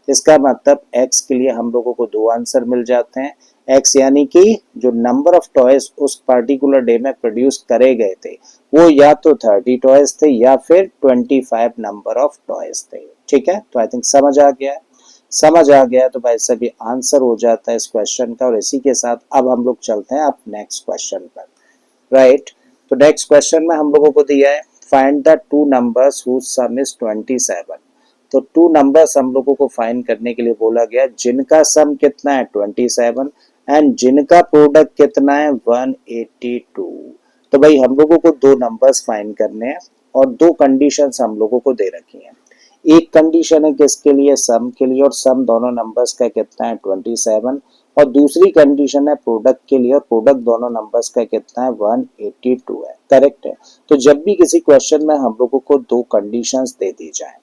Speaker 1: इसका मतलब x के लिए हम लोगों को दो आंसर मिल जाते हैं। x यानी कि जो नंबर ऑफ टॉयज उस पर्टिकुलर डे में प्रोड्यूस करे गए थे वो या तो 30 टॉयज थे या फिर 25 नंबर ऑफ टॉयज थे। ठीक है, तो आई थिंक समझ आ गया है। समझ आ गया तो भाई सभी आंसर हो जाता है इस क्वेश्चन का। और इसी के साथ अब हम लोग चलते हैं अब नेक्स्ट क्वेश्चन पर, राइट। तो नेक्स्ट क्वेश्चन में हम लोगों को दिया है find the two numbers whose sum is 27। तो टू नंबर्स हम लोगों को फाइंड करने के लिए बोला गया जिनका सम कितना है 27 एंड जिनका प्रोडक्ट कितना है 182। तो भाई हम लोगों को दो नंबर्स फाइंड करने हैं और दो कंडीशंस हम लोगों को दे रखी हैं। एक कंडीशन है किसके लिए, सम के लिए, और सम दोनों नंबर्स का कितना है 27। और दूसरी कंडीशन है प्रोडक्ट के लिए और प्रोडक्ट दोनों नंबर्स का कितना है 182 है। करेक्ट है। तो जब भी किसी क्वेश्चन में हम लोगों को दो कंडीशंस दे दी जाए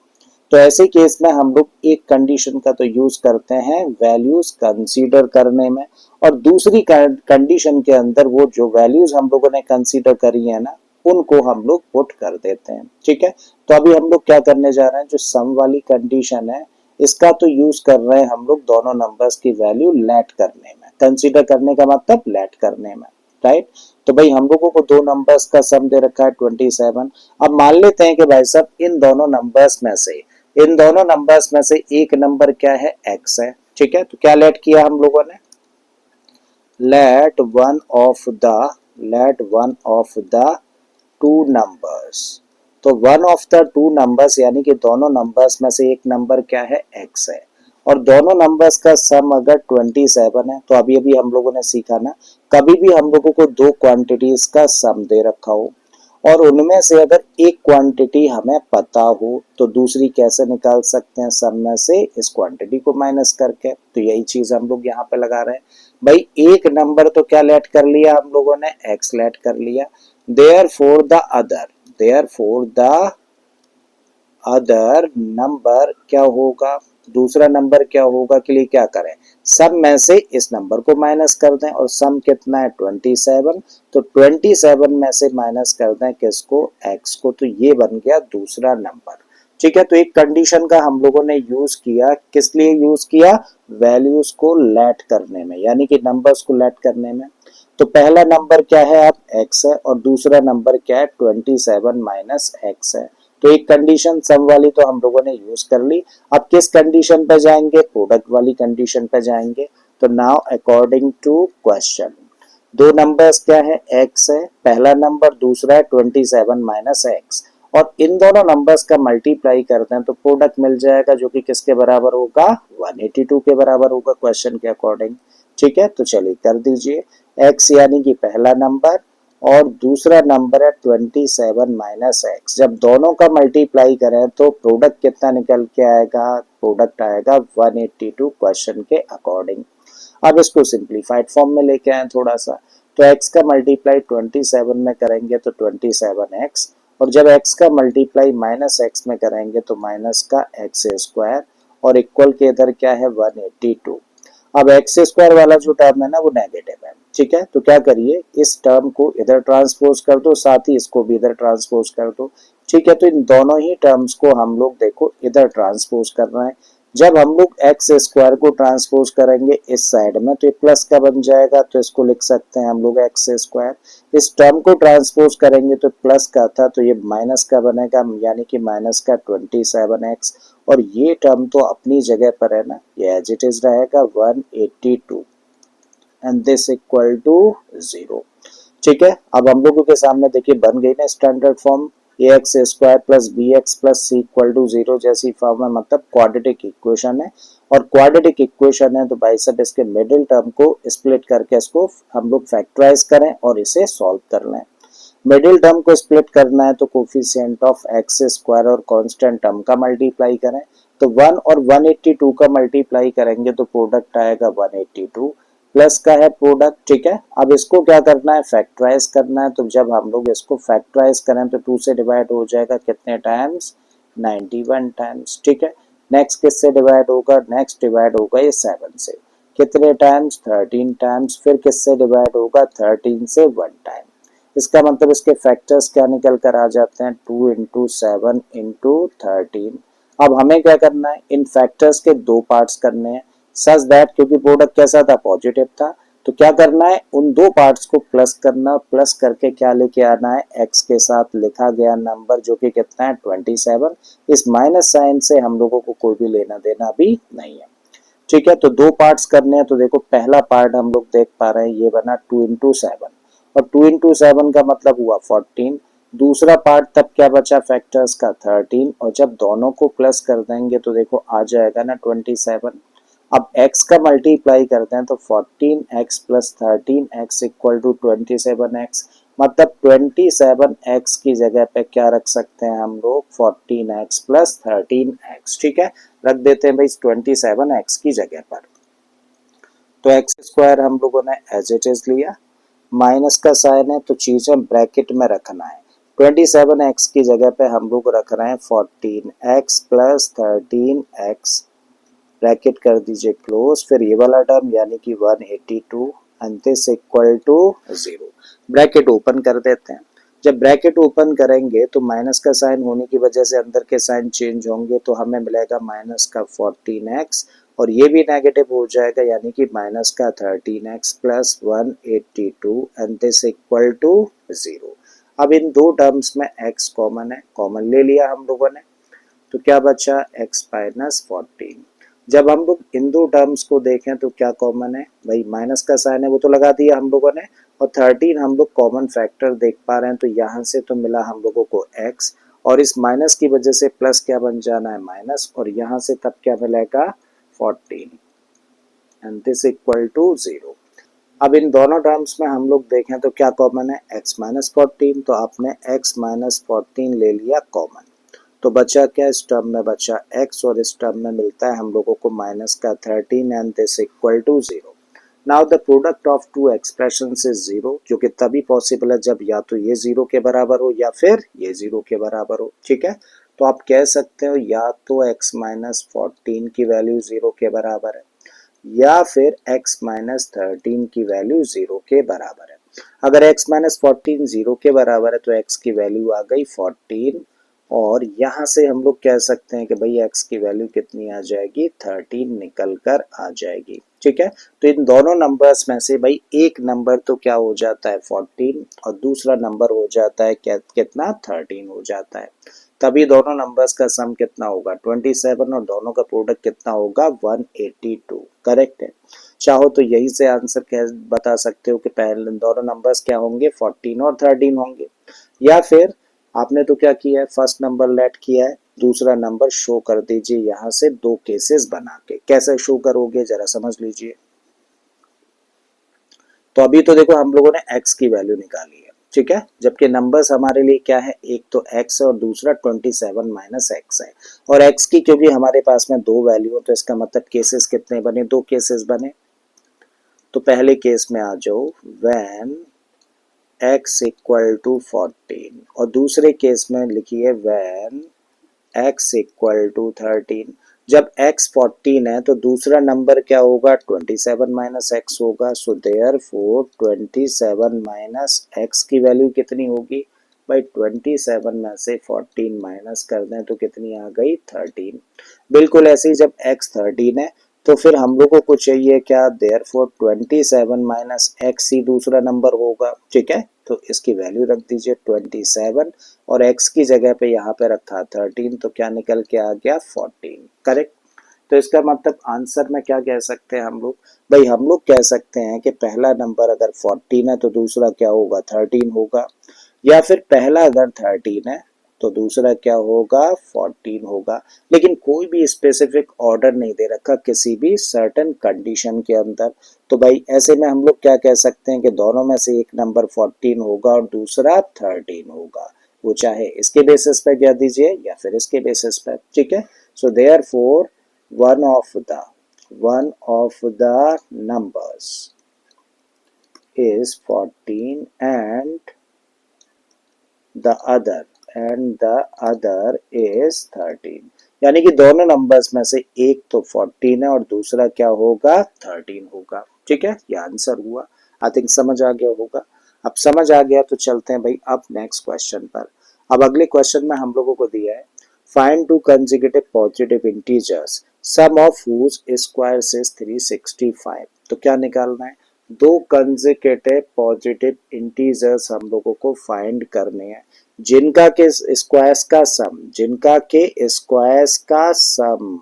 Speaker 1: तो ऐसे केस में हम लोग एक कंडीशन का तो यूज करते हैं वैल्यूज कंसीडर करने में और दूसरी कंडीशन के अंदर वो जो वैल्यूज हम लोगों ने कंसीडर करी है ना उनको हम लोग पुट कर देते हैं। ठीक है, तो अभी हम लोग क्या करने जा रहे हैं, जो सम वाली कंडीशन है इसका तो यूज कर रहे हैं हम लोग दोनों नंबर्स की वैल्यू लेट करने में। कंसीडर करने का मतलब लेट करने में, राइट। तो भाई हम लोगों को दो नंबर्स का सम दे रखा है 27। अब मान लेते हैं कि भाई साहब इन दोनों नंबर्स में से एक नंबर क्या है x है। ठीक है, तो क्या लेट किया हम लोगों ने, let one of the two numbers. तो one of the two numbers यानी कि दोनों नंबर्स में से एक नंबर क्या है x है और दोनों नंबर्स का सम अगर 27 है तो अभी अभी हम लोगों ने सीखा ना, कभी भी हम लोगों को दो क्वांटिटीज का सम दे रखा हो और उनमें से अगर एक क्वांटिटी हमें पता हो तो दूसरी कैसे निकाल सकते हैं, सम में से इस क्वांटिटी को माइनस करके। तो यही चीज हम लोग यहाँ पे लगा रहे हैं। भाई एक नंबर तो क्या लेट कर लिया हम लोगों ने, x लेट कर लिया। Therefore the other number क्या होगा, दूसरा नंबर क्या होगा के लिए क्या करें, सम में से इस नंबर को माइनस कर दें और सम कितना है 27। तो 27 में से माइनस कर दें किसको, x को। तो ये बन गया दूसरा नंबर। ठीक है, तो एक कंडीशन का हम लोगों ने यूज किया, किस लिए यूज किया, वैल्यूज को लेट करने में यानी कि नंबर्स को लेट करने में। तो पहला नंबर क्या है अब x है और दूसरा नंबर क्या है 27 माइनस x है। तो एक कंडीशन सम वाली तो हम लोगों ने यूज कर ली। अब किस कंडीशन पे जाएंगे, प्रोडक्ट वाली कंडीशन पे जाएंगे। तो नाउ अकॉर्डिंग टू क्वेश्चन दो नंबर्स क्या है, x है पहला नंबर, दूसरा है 27 माइनस x और इन दोनों नंबर्स का मल्टीप्लाई करते हैं तो प्रोडक्ट मिल जाएगा जो कि किसके बराबर होगा 182 के बराबर होगा क्वेश्चन के अकॉर्डिंग। ठीक है, तो चलिए कर दीजिए। x यानी कि पहला नंबर और दूसरा नंबर है 27 माइनस एक्स। जब दोनों का मल्टीप्लाई करें तो प्रोडक्ट कितना निकल के आएगा, प्रोडक्ट आएगा 182 क्वेश्चन के अकॉर्डिंग। अब इसको सिंप्लीफाइड फॉर्म में लेके आए थोड़ा सा। तो x का मल्टीप्लाई 27 में करेंगे तो 27x और जब x का मल्टीप्लाई माइनस x में करेंगे तो माइनस का x स्क्वायर और इक्वल के इधर क्या है 182। अब एक्स स्क्वायर वाला जो टर्म है ना वो नेगेटिव है। ठीक है, तो क्या करिए इस टर्म को इधर ट्रांसपोज कर दो, साथ ही इसको भी इधर ट्रांसपोज कर दो। ठीक है, तो इन दोनों ही टर्म्स को हम लोग देखो इधर ट्रांसपोज कर रहे हैं। जब हम लोग एक्स स्क्वायर को ट्रांसपोज करेंगे इस साइड में तो ये प्लस का बन जाएगा, तो इसको लिख सकते हैं हम लोग एक्स स्क्वायर। इस टर्म को ट्रांसपोज करेंगे तो प्लस का था तो ये माइनस का बनेगा यानी कि माइनस का 27x और ये टर्म तो अपनी जगह पर है ना, ये एज इट इज रहेगा 182 एंड दिस इक्वल टू 0। ठीक है, अब हम लोगों के सामने देखिए बन गई ना standard form, a x square plus b x plus c equal to 0 जैसी फॉर्म है, मतलब क्वाड्रेटिक इक्वेशन है। और क्वाड्रेटिक इक्वेशन है तो भाई साहब इसके मिडिल टर्म को स्प्लिट करके इसको हम लोग फैक्टराइज करें और इसे सॉल्व कर लें। मिडिल टर्म को स्प्लिट करना है तो कोफिशिएंट ऑफ एक्स स्क्वायर और कांस्टेंट टर्म का मल्टीप्लाई करें। तो 1 और 182 का मल्टीप्लाई करेंगे तो प्रोडक्ट आएगा 182 प्लस का है प्रोडक्ट। ठीक है, अब इसको क्या करना है, फैक्टराइज करना है। तो जब हम लोग इसको फैक्टराइज करें तो 2 से डिवाइड हो जाएगा कितने टाइम्स, 91 टाइम्स। ठीक है, नेक्स्ट किससे डिवाइड होगा, नेक्स्ट डिवाइड होगा ये 7 से, कितने टाइम्स 13 टाइम्स। फिर किससे डिवाइड होगा 13 से 1 टाइम। इसका मतलब इसके फैक्टर्स क्या निकल कर आ जाते हैं, 2 इंटू 7 इंटू 13। अब हमें क्या करना है, इन फैक्टर्स के दो पार्ट्स करने हैं सच दैट, क्योंकि प्रोडक्ट कैसा था, पॉजिटिव था, तो क्या करना है, उन दो पार्ट्स को प्लस करना, प्लस करके क्या लेके आना है, x के साथ लिखा गया नंबर जो कि कितना है 27। इस माइनस साइन से हम लोगों को कोई भी लेना देना भी नहीं है। ठीक है, तो दो पार्ट्स करने हैं, तो देखो पहला पार्ट हम लोग देख पा रहे हैं ये बना 2 इंटू 7, और 2 इंटू 7 का मतलब हुआ 14। दूसरा पार्ट तब क्या बचा फैक्टर्स का 13, और जब दोनों को प्लस कर देंगे तो देखो आ जाएगा ना 27। अब x का मल्टीप्लाई करते हैं तो 14x plus 13x equal to 27x, मतलब 27x की जगह पे क्या रख सकते हैं हम लोग, 14x प्लस 13x। ठीक है, रख देते हैं भाई 27x की जगह पर। तो एक्स स्क्वायर हम लोगों ने एज इट इज लिया, माइनस का साइन है तो चीजें ब्रैकेट में रखना है। 27x की जगह पे हम लोग रख रहे हैं 14x प्लस 13x, ब्रैकेट कर दीजिए क्लोज, फिर ये वाला टर्म यानी कि 182 and this equal to 0। Bracket open कर देते हैं। जब ब्रैकेट ओपन करेंगे तो माइनस का साइन होने की वजह से अंदर के साइन चेंज होंगे, तो हमें मिलेगा माइनस का 14x, और ये भी नेगेटिव हो जाएगा यानी कि माइनस का 13x plus 182 and this equal to 0। अब इन दो टर्म्स में x कॉमन है, कॉमन ले लिया हम लोगों ने, तो क्या बचा x माइनस 14। जब हम लोग इन दो टर्म्स को देखें तो क्या कॉमन है, भाई माइनस का साइन है वो तो लगा दिया हम लोगों ने, और 13 हम लोग कॉमन फैक्टर देख पा रहे हैं, तो यहाँ से तो मिला हम लोगों को x, और इस माइनस की वजह से प्लस क्या बन जाना है माइनस, और यहाँ से तब क्या मिलेगा 14 एंड दिस इक्वल टू 0। अब इन दोनों टर्म्स में हम लोग देखें तो क्या कॉमन है, x माइनस 14, तो आपने x माइनस 14 ले लिया कॉमन, तो बचा क्या, इस टर्म में बचा x, और इस टर्म में मिलता है हम लोगों को माइनस का 13 and this equal to 0। Now the product of two expressions is 0, जो कि तभी पॉसिबल है जब या तो ये 0 के बराबर हो या फिर ये 0 के बराबर हो। ठीक है, तो आप कह सकते हो या तो x माइनस 14 की वैल्यू 0 के बराबर है, या फिर x माइनस 13 की वैल्यू 0 के बराबर है। अगर x माइनस 14 0 के बराबर है तो x की वैल्यू आ गई 14, और यहाँ से हम लोग कह सकते हैं कि भाई x की वैल्यू कितनी आ जाएगी, 13 निकल कर आ जाएगी। ठीक है, तो इन दोनों नंबर्स में से भाई एक नंबर तो क्या हो जाता है 14, और दूसरा नंबर हो जाता है कितना 13 हो जाता है, तभी दोनों नंबर्स का सम कितना होगा 27, और दोनों का प्रोडक्ट कितना होगा 182। करेक्ट है, चाहो तो यही से आंसर कह बता सकते हो कि पहले दोनों नंबर्स क्या होंगे 14 और 13 होंगे, या फिर आपने तो क्या किया है, फर्स्ट नंबर लेट किया है, दूसरा नंबर शो कर दीजिए यहाँ से दो केसेस बना के। कैसे शो करोगे जरा समझ लीजिए। तो अभी तो देखो हम लोगों ने x की वैल्यू निकाली है, ठीक है, जबकि नंबर्स हमारे लिए क्या है, एक तो x है और दूसरा 27 माइनस x है, और x की क्योंकि हमारे पास में दो वैल्यू है तो इसका मतलब केसेस कितने बने, दो केसेस बने। तो पहले केस में आ जाओ व्हेन x इक्वल टू 14, और दूसरे केस में लिखिए व्हेन x इक्वल टू 13। जब x 14 है तो दूसरा नंबर क्या होगा 27 माइनस x होगा, सो देयरफॉर 27 माइनस x की वैल्यू कितनी होगी भाई, 27 में से 14 माइनस कर दें तो कितनी आ गई 13। बिल्कुल ऐसे ही जब x 13 है तो फिर हम लोगों को चाहिए क्या, देयरफॉर 27 माइनस x ही दूसरा नंबर होगा। ठीक है, तो इसकी वैल्यू रख दीजिए 27, और x की जगह पे यहाँ पे रखा 13, तो क्या निकल के आ गया 14। करेक्ट, तो इसका मतलब आंसर में क्या कह सकते हैं हम लोग, भाई हम लोग कह सकते हैं कि पहला नंबर अगर 14 है तो दूसरा क्या होगा 13 होगा, या फिर पहला अगर 13 है तो दूसरा क्या होगा 14 होगा, लेकिन कोई भी स्पेसिफिक ऑर्डर नहीं दे रखा किसी भी सर्टेन कंडीशन के अंदर। तो भाई ऐसे में हम लोग क्या कह सकते हैं कि दोनों में से एक नंबर 14 होगा और दूसरा 13 होगा, वो चाहे इसके बेसिस पर कह दीजिए या फिर इसके बेसिस पर। ठीक है, so therefore one of the numbers is 14 and the other is 13, यानी कि दोनों नंबर्स में से एक तो 14 है और दूसरा क्या होगा 13 होगा। ठीक है, ये आंसर हुआ, आई थिंक समझ आ गया होगा। अब समझ आ गया तो चलते हैं भाई अब नेक्स्ट क्वेश्चन पर। अब अगले क्वेश्चन में हम लोगों को दिया है find two consecutive positive integers sum of whose squares is 365। तो क्या निकालना है, दो कंसेक्यूटिव पॉजिटिव इंटीजर्स हम लोगों को फाइंड करने हैं जिनका के स्क्वायर्स का सम, जिनका के स्क्वायर्स का सम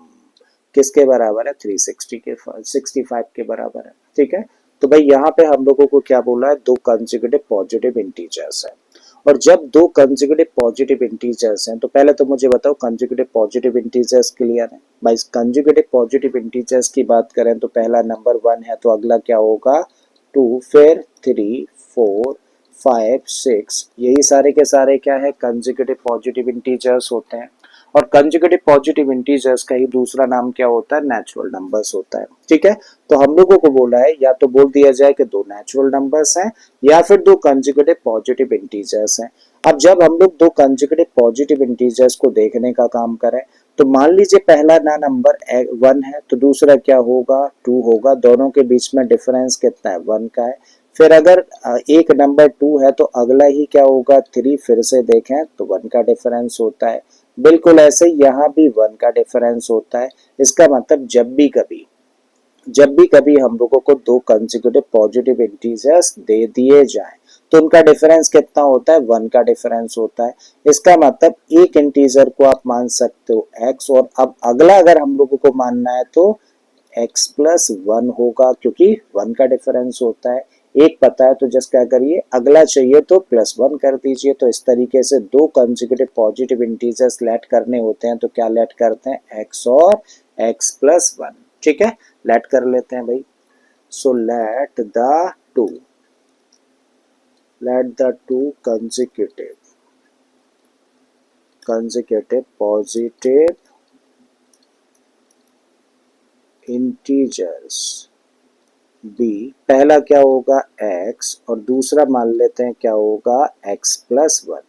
Speaker 1: किसके बराबर है, 360 के 65 के बराबर है। ठीक है, तो भाई यहाँ पे हम लोगों को क्या बोला है, दो कंसेक्यूटिव पॉजिटिव इंटीजर्स है। और जब दो कंसेक्यूटिव पॉजिटिव इंटीजर्स हैं तो पहले तो मुझे बताओ कंसेक्यूटिव पॉजिटिव इंटीजर्स क्लियर है भाई। कंसेक्यूटिव पॉजिटिव इंटीजर्स की बात करें तो पहला नंबर 1 है तो अगला क्या होगा 2, फिर 3, 4, 5, 6, यही सारे के सारे क्या है कंसेक्यूटिव पॉजिटिव इंटीजर्स होते हैं। और कंजुगेटिव पॉजिटिव इंटीजर्स का ही दूसरा नाम क्या होता है, नेचुरल नंबर्स होता है। ठीक है, तो हम लोगों को बोला है या तो बोल दिया जाए कि दो नेचुरल नंबर्स हैं या फिर दो कंजुगेटिव पॉजिटिव इंटीजर्स हैं। अब जब हम लोग दो कंजुगेटिव पॉजिटिव इंटीजर्स को देखने का काम करें तो मान लीजिए पहला ना नंबर 1 है तो दूसरा क्या होगा 2 होगा, दोनों के बीच में डिफरेंस कितना है 1 का है। फिर अगर एक नंबर 2 है तो अगला ही क्या होगा 3, फिर से देखें तो 1 का डिफरेंस होता है। बिल्कुल ऐसे यहाँ भी 1 का डिफरेंस होता है। इसका मतलब जब भी कभी हम लोगों को दो कंसेक्यूटिव पॉजिटिव इंटीजर्स दे दिए जाएं तो उनका डिफरेंस कितना होता है 1 का डिफरेंस होता है। इसका मतलब एक इंटीजर को आप मान सकते हो x और अब अगला अगर हम लोगों को मानना है तो x प्लस 1 होगा क्योंकि 1 का डिफरेंस होता है। एक पता है तो जस्ट क्या करिए अगला चाहिए तो प्लस 1 कर दीजिए। तो इस तरीके से दो कंसेक्यूटिव पॉजिटिव इंटीजर्स लेट करने होते हैं तो क्या लेट करते हैं x और x प्लस 1। ठीक है, लेट कर लेते हैं भाई। So let the two consecutive positive integers b, पहला क्या होगा x और दूसरा मान लेते हैं क्या होगा x प्लस 1।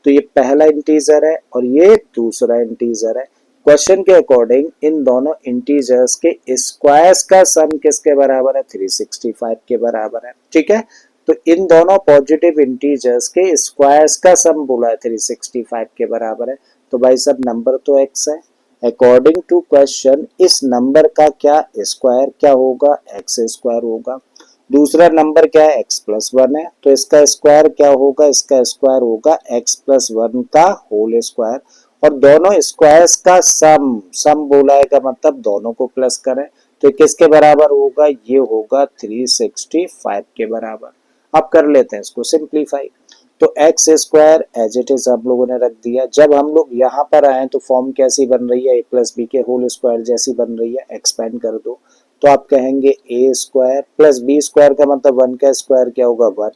Speaker 1: तो ये पहला इंटीजर है और ये दूसरा इंटीजर है। क्वेश्चन के अकॉर्डिंग इन दोनों इंटीजर्स के स्क्वायर्स का सम किसके बराबर है 365 के बराबर है। ठीक है, तो इन दोनों पॉजिटिव इंटीजर्स के स्क्वायर्स का सम बोला है 365 के बराबर है। तो भाई सब नंबर तो x है, अकॉर्डिंग टू क्वेश्चन इस नंबर का क्या स्क्वायर क्या होगा एक्स स्क्वायर होगा। दूसरा नंबर क्या है x प्लस 1 है तो इसका स्क्वायर क्या होगा, इसका स्क्वायर होगा x प्लस 1 का होल स्क्वायर। और दोनों स्क्वायर्स का सम बोला है का मतलब दोनों को प्लस करें तो किसके बराबर होगा, ये होगा 365 के बराबर। अब कर लेते हैं इसको सिंप्लीफाई। तो x square as it is हम लोगों ने रख दिया। जब हम लोग यहाँ पर आए तो फॉर्म कैसी बन रही है, ए प्लस बी के होल स्क्वायर जैसी बन रही है। एक्सपेंड कर दो तो आप कहेंगे ए स्क्वायर प्लस बी स्क्वायर का मतलब 1 का स्क्वायर क्या होगा 1,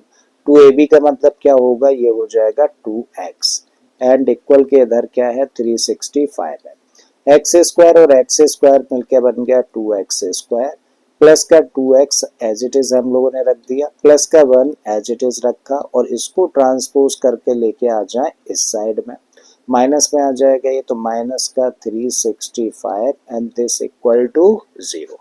Speaker 1: 2ab का मतलब क्या होगा, ये हो जाएगा 2x एंड इक्वल के इधर क्या है 365 है। एक्स स्क्वायर और एक्स स्क्वायर मिलकर बन गया 2x स्क्वायर प्लस का 2x एज इट इज हम लोगों ने रख दिया, प्लस का 1 एज इट इज रखा और इसको ट्रांसपोज करके लेके आ जाए इस साइड में, माइनस में आ जाएगा ये तो माइनस का 365 and this equal to 0।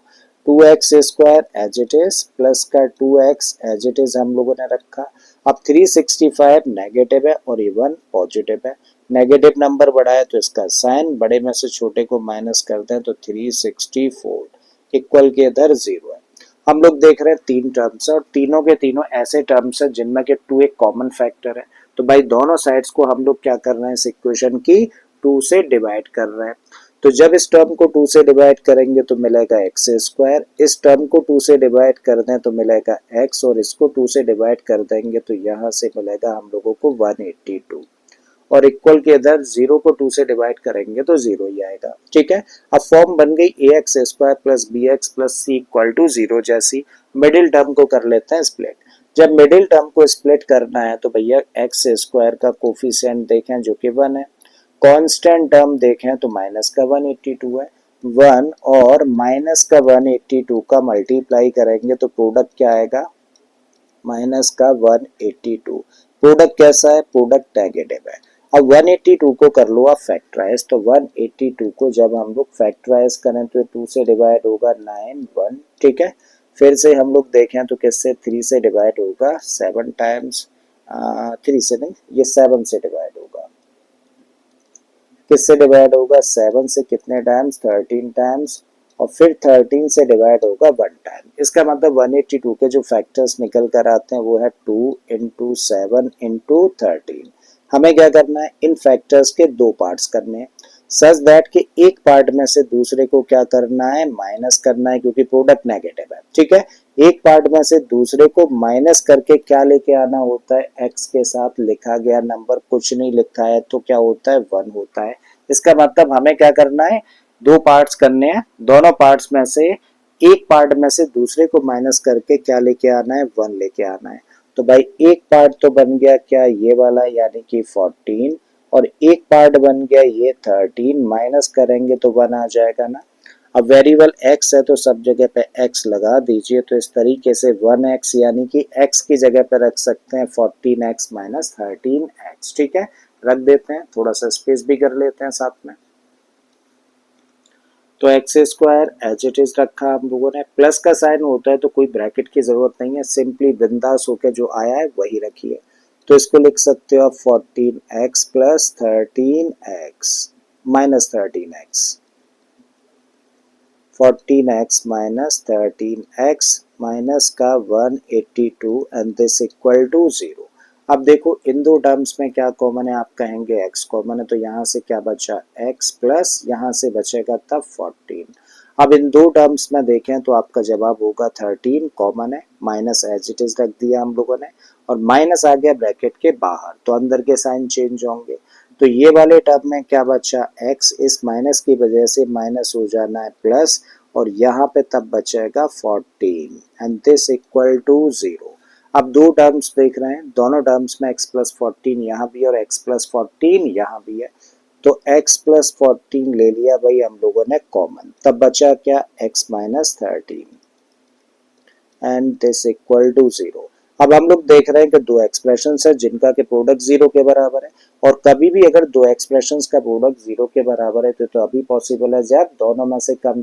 Speaker 1: 2x square as it is plus का 2x एज इट इज हम लोगों ने रखा। अब 365 नेगेटिव है और ये 1 पॉजिटिव है। नेगेटिव नंबर बड़ा है तो इसका साइन बड़े में से छोटे को माइनस कर दें तो 364 इक्वल के इधर 0 है। हम लोग देख रहे हैं तीन टर्म्स है और तीनों के तीनों ऐसे टर्म्स है जिनमें के 2 एक कॉमन फैक्टर है। तो भाई दोनों साइड्स को हम लोग क्या कर रहे हैं इस इक्वेशन की 2 से डिवाइड कर रहे हैं। तो जब इस टर्म को 2 से डिवाइड करेंगे तो मिलेगा एक्स स्क्वायर, इस टर्म को 2 से डिवाइड कर दें तो मिलेगा x और इसको 2 से डिवाइड कर देंगे तो यहाँ से मिलेगा हम लोगों को 182 और इक्वल के इधर 0 को 2 से डिवाइड करेंगे तो 0 ही आएगा। ठीक है, अब फॉर्म बन गई a x square plus b x plus c equal to 0 जैसी। मिडिल टर्म को कर लेते हैं स्प्लिट। जब मिडिल टर्म को स्प्लिट करना है तो भैया एक्स स्क्वायर का कोफिशिएंट देखें जो कि 1 है, कांस्टेंट टर्म देखें तो माइनस का 182 है, 1 और माइनस का 182 का मल्टीप्लाई करेंगे तो प्रोडक्ट क्या आएगा माइनस का 182। प्रोडक्ट कैसा है, प्रोडक्ट नेगेटिव है। अब 182 को कर लो आप फैक्टराइज, तो 182 को जब हम लोग फैक्टराइज करें तो 2 से डिवाइड होगा 9 1। ठीक है, फिर से हम लोग देखें तो किससे 3 से डिवाइड होगा, 7 टाइम्स, 3 से नहीं, ये 7 से डिवाइड होगा। किससे डिवाइड होगा, 7 से कितने टाइम्स, 13 टाइम्स, और फिर 13 से डिवाइड होगा 1 टाइम। इसका मतलब 182 के जो फैक्टर्स निकल कर आते हैं वो है 2 इंटू 7 इंटू 13। हमें क्या करना है, इन फैक्टर्स के दो पार्ट्स करने हैं, सच दैट कि एक पार्ट में से दूसरे को क्या करना है, माइनस करना है, क्योंकि प्रोडक्ट नेगेटिव है, ठीक है। एक पार्ट में से दूसरे को माइनस करके क्या लेके आना होता है, एक्स के साथ लिखा गया नंबर कुछ नहीं लिखा है तो क्या होता है, 1 होता है। इसका मतलब हमें क्या करना है, दो पार्ट्स करने हैं, दोनों पार्ट्स में से एक पार्ट में से दूसरे को माइनस करके क्या लेके आना है, 1 लेके आना है। तो भाई एक पार्ट तो बन गया क्या, ये वाला, यानी कि 14, और एक पार्ट बन गया ये 13, माइनस करेंगे तो 1 आ जाएगा ना। अब वेरिएबल x है तो सब जगह पे x लगा दीजिए, तो इस तरीके से 1x यानी कि x की जगह पे रख सकते हैं 14x माइनस 13x, ठीक है। रख देते हैं, थोड़ा सा स्पेस भी कर लेते हैं साथ में। तो x square as it is रखा हम लोगों ने, प्लस का साइन होता है तो कोई ब्रैकेट की जरूरत नहीं है, सिंपली बिंदास होके जो आया है वही रखिए। तो इसको लिख सकते हो आप 14x plus 13x minus 13x, 14x minus 13x minus का 182 एंड दिस इक्वल टू 0। अब देखो इन दो टर्म्स में क्या कॉमन है, आप कहेंगे x कॉमन है, तो यहाँ से क्या बचा, x प्लस यहाँ से बचेगा तब 14। अब इन दो टर्म्स में देखें तो आपका जवाब होगा 13 कॉमन है, माइनस एज इट इज रख दिया हम लोगों ने, और माइनस आ गया ब्रैकेट के बाहर तो अंदर के साइन चेंज होंगे। तो ये वाले टर्म में क्या बचा, x इस माइनस की वजह से माइनस हो जाना है प्लस, और यहाँ पे तब बचेगा 14 एंड दिस इक्वल टू 0। अब दो टर्म्स देख रहे हैं, दोनों टर्म्स में x प्लस 14 यहाँ भी और x प्लस 14 यहाँ भी है, तो x प्लस 14 ले लिया भाई हम लोगों ने कॉमन, तब बचा क्या, x minus 13 and this equal to 0। अब हम लोग देख रहे हैं कि दो एक्सप्रेशंस है जिनका के प्रोडक्ट 0 के बराबर है, और कभी भी अगर दो एक्सप्रेशंस का प्रोडक्ट 0 के बराबर है तो अभी पॉसिबल है जब दोनों में से कम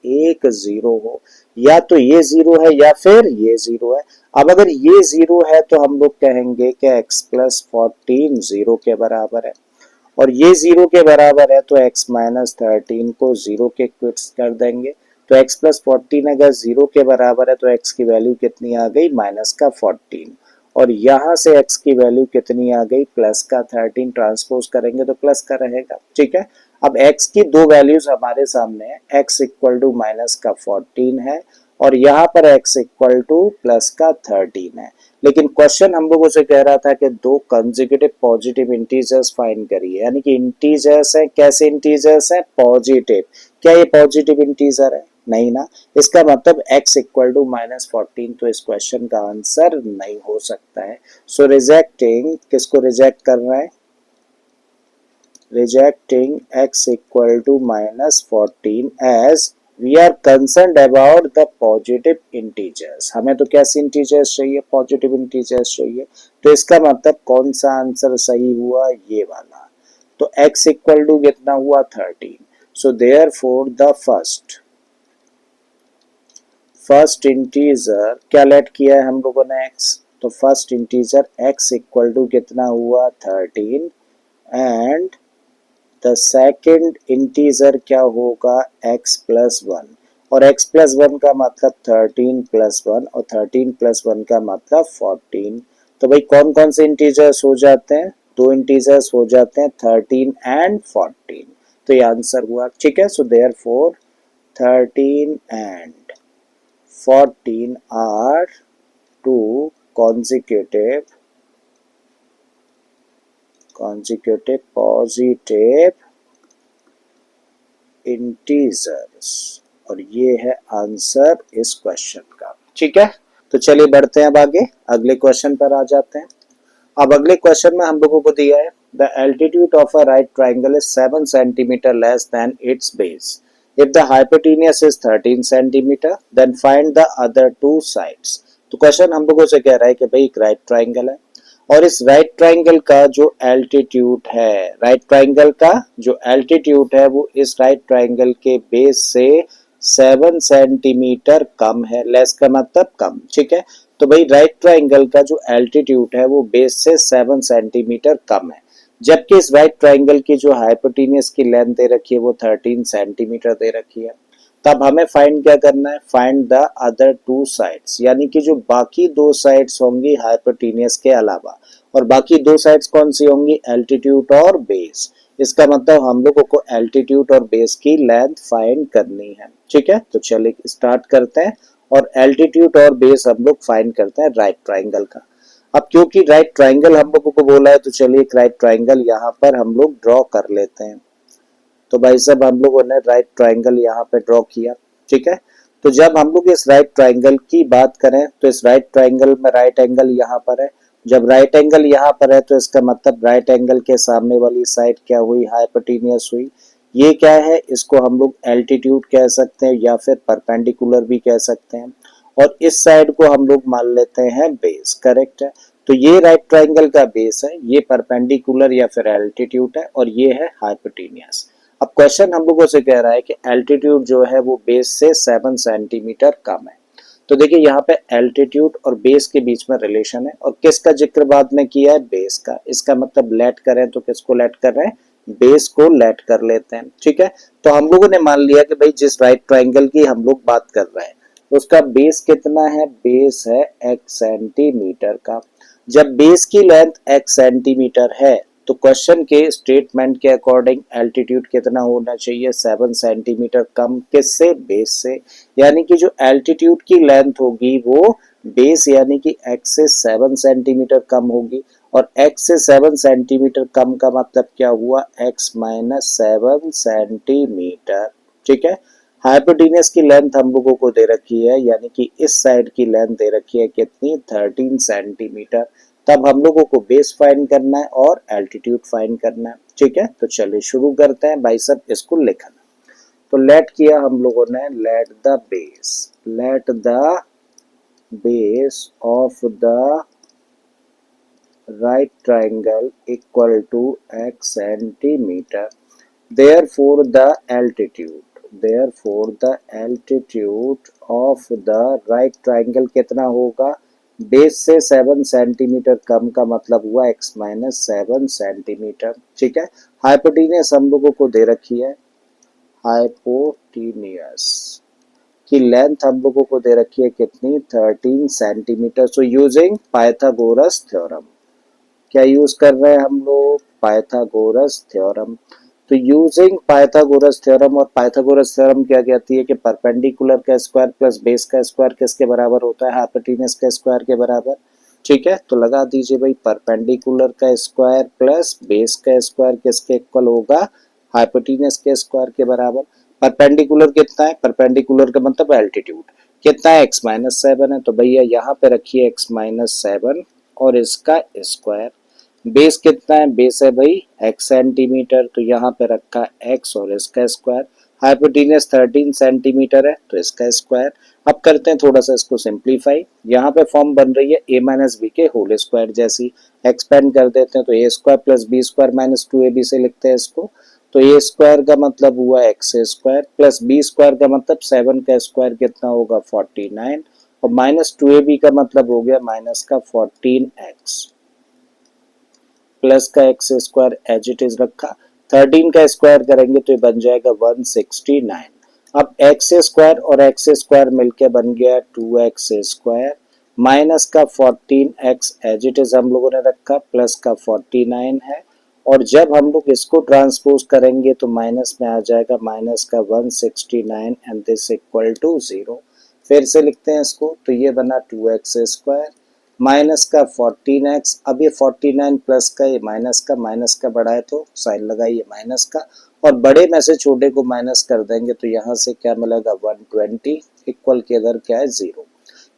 Speaker 1: एक 0 हो, या तो ये 0 है या फिर ये 0 है। अब अगर ये 0 है तो हम लोग कहेंगे कि x प्लस 14 0 के बराबर है, और ये 0 के बराबर है तो x माइनस 13 को 0 के क्विट्स कर देंगे। तो x प्लस 14 अगर 0 के बराबर है तो x की वैल्यू कितनी आ गई, माइनस का 14, और यहाँ से x की वैल्यू कितनी आ गई, प्लस का 13, ट्रांसपोज करेंगे तो प्लस का रहेगा, ठीक है। अब x की दो वैल्यूज हमारे सामने है, x इक्वल टू माइनस का 14 है, और यहाँ पर x इक्वल टू प्लस का 13 है। लेकिन क्वेश्चन हम लोगों से कह रहा था कि दो कंसेक्यूटिव पॉजिटिव इंटीजर्स फाइंड करिए, यानी कि इंटीजर्स है, कैसे इंटीजर्स है, पॉजिटिव। क्या ये पॉजिटिव इंटीजर है, नहीं ना, इसका मतलब x इक्वल टू माइनस 14 तो इस क्वेश्चन का आंसर नहीं हो सकता है। सो रिजेक्टिंग, किसको रिजेक्ट कर रहे हैं, rejecting x equal to minus 14 as we are concerned about the positive integers। हमें तो कैसे इंटीजर्स चाहिए, पॉजिटिव इंटीजर्स चाहिए, तो इसका मतलब कौन सा आंसर सही हुआ, ये वाला। तो x इक्वल टू कितना हुआ, 13। So therefore the first integer क्या लेट किया है हम लोगों ने, x, तो first integer x equal to कितना हुआ, 13, एंड द सेकेंड इंटीजर क्या होगा, x प्लस 1, और x प्लस 1 का मतलब 13 प्लस 1, और 13 प्लस 1 का मतलब 14। तो भाई कौन कौन से इंटीजर्स हो जाते हैं, दो इंटीजर्स हो जाते हैं, 13 एंड 14, तो ये आंसर हुआ, ठीक है। So 13 and 14 are two consecutive positive integers, और ये है आंसर इस क्वेश्चन का, ठीक है। तो चलिए बढ़ते हैं अब आगे, अगले क्वेश्चन पर आ जाते हैं। अब अगले क्वेश्चन में हम लोगों को दिया है the altitude of a right triangle is 7 centimetre less than its base, if the hypotenuse is 13 centimetre then find the other two sides. तो क्वेश्चन हम लोगों से कह रहा है कि भाई एक राइट ट्राइंगल है, और इस राइट ट्राइंगल का जो एल्टीट्यूड है, राइट ट्राइंगल का जो एल्टीट्यूड है वो इस राइट ट्राइंगल के बेस से 7 सेंटीमीटर कम है, लेस का मतलब कम, ठीक है। तो भाई राइट ट्राइंगल का जो एल्टीट्यूड है वो बेस से 7 सेंटीमीटर कम है, जबकि इस राइट ट्राइंगल की जो हाइपोटेन्यूज की लेंथ दे रखी है वो 13 सेंटीमीटर दे रखी है। तब हमें फाइंड क्या करना है, find the other two sides, यानी कि जो बाकी दो साइड्स होंगी हाइपोटेन्यूज के अलावा, और बाकी दो साइड्स कौन सी होंगी, एल्टीट्यूड और बेस। इसका मतलब हम लोगों को एल्टीट्यूड और बेस की लेंथ फाइंड करनी है, ठीक है। तो चलिए स्टार्ट करते हैं, और एल्टीट्यूड और बेस हम लोग फाइंड करते हैं राइट ट्राइंगल का। अब क्योंकि राइट ट्राइंगल हम लोगों को बोला है, तो चलिए एक राइट ट्राइंगल यहाँ पर हम लोग ड्रॉ कर लेते हैं। तो भाई साहब हम लोगों ने राइट ट्राइंगल यहाँ पे ड्रॉ किया, ठीक है। तो जब हम लोग इस राइट ट्राइंगल की बात करें तो इस राइट ट्राइंगल में राइट एंगल यहाँ पर है। जब राइट एंगल यहाँ पर है तो इसका मतलब राइट एंगल के सामने वाली साइड क्या हुई, हाइपोटेन्यूज हुई। ये क्या है, इसको हम लोग एल्टीट्यूड कह सकते हैं या फिर परपेंडिकुलर भी कह सकते हैं, और इस साइड को हम लोग मान लेते हैं बेस, करेक्ट है। तो ये राइट ट्राइंगल का बेस है, ये परपेंडिकुलर या फिर एल्टीट्यूड है, और ये है हाइपोटेन्यूज। अब क्वेश्चन हम लोगों से कह रहा है कि एल्टीट्यूड जो है वो बेस से 7 सेंटीमीटर कम है। तो देखिए यहाँ पे एल्टीट्यूड और बेस के बीच में रिलेशन है, और किसका जिक्र बाद में किया है, बेस का। इसका मतलब लेट करें तो किसको लेट कर रहे हैं, बेस को लेट कर लेते हैं, ठीक है। तो हम लोगों ने मान लिया कि भाई जिस राइट ट्राइंगल की हम लोग बात कर रहे हैं उसका बेस कितना है, बेस है x सेंटीमीटर का। जब बेस की लेंथ x सेंटीमीटर है तो क्वेश्चन के स्टेटमेंट के अकॉर्डिंग एल्टीट्यूड कितना होना चाहिए, 7 सेंटीमीटर कम, किससे, बेस से। यानी कि जो एल्टीट्यूड की लेंथ होगी वो बेस यानी कि x से 7 सेंटीमीटर कम होगी, और x से 7 सेंटीमीटर कम का मतलब क्या हुआ, x माइनस 7 सेंटीमीटर, ठीक है। हाइपोटेन्यूज की लेंथ हम लोगों को दे रखी है, यानी कि इस साइड की लेंथ दे रखी है कितनी, 13 सेंटीमीटर। तब हम लोगों को बेस फाइंड करना है और एल्टीट्यूड फाइंड करना है, ठीक है। तो चलिए शुरू करते हैं भाई साहब, इसको लिखना। तो लेट किया हम लोगों ने, let the base of the right triangle equal to x centimetre, therefore the altitude of the right triangle कितना होगा, बेस से 7 सेंटीमीटर कम का मतलब हुआ x माइनस 7 सेंटीमीटर, ठीक है। हाइपोटेन्यूज हम लोगों को दे रखी है, हाइपोटेन्यूज की लेंथ हम लोगों को दे रखी है कितनी, 13 centimetre. So using Pythagoras theorem, क्या यूज कर रहे हैं हम लोग, पाइथागोरस थ्योरम। तो यूजिंग पाइथागोरस थ्योरम, और पाइथागोरस थ्योरम क्या कहती है कि परपेंडिकुलर का स्क्वायर प्लस बेस का स्क्वायर किसके बराबर होता है, हाइपोटेन्यूज के स्क्वायर के बराबर, ठीक है। तो लगा दीजिए भाई, परपेंडिकुलर का स्क्वायर प्लस बेस का स्क्वायर किसके इक्वल होगा, हाइपोटेन्यूज के स्क्वायर के बराबर। परपेंडिकुलर कितना है, परपेंडिकुलर का मतलब एल्टीट्यूड कितना है, x माइनस 7 है, तो भैया यहाँ पे रखिए x माइनस 7 और इसका स्क्वायर। बेस कितना है, बेस है भाई x सेंटीमीटर, तो यहाँ पे रखा x और इसका स्क्वायर। हाइपोटेन्यूज 13 सेंटीमीटर है तो इसका स्क्वायर। अब करते हैं थोड़ा सा इसको सिंप्लीफाई, यहाँ पे फॉर्म बन रही है a माइनस बी के होल स्क्वायर जैसी, एक्सपेंड कर देते हैं तो a square plus b square minus 2ab से लिखते हैं इसको। तो a स्क्वायर का मतलब हुआ x square plus b square का मतलब 7 का स्क्वायर कितना होगा, 49, और माइनस 2ab का मतलब हो गया माइनस का 14x, प्लस का x square as it is रखा। 13 का स्क्वायर करेंगे तो ये बन जाएगा 169। अब एक्स स्क्वायर और एक्स स्क्वायर मिलके बन गया 2x स्क्वायर, माइनस का 14x एज इट इज हम लोगों ने रखा, प्लस का 49 है, और जब हम लोग इसको ट्रांसपोज करेंगे तो माइनस में आ जाएगा माइनस का 169 एंड दिस इक्वल टू 0। फिर से लिखते हैं इसको, तो ये बना 2x स्क्वायर माइनस का 14x। अब ये 49 प्लस का, ये माइनस का बढ़ा है तो साइन लगाइए माइनस का, और बड़े में से छोटे को माइनस कर देंगे तो यहाँ से क्या मिलेगा 120, इक्वल के इधर क्या है 0।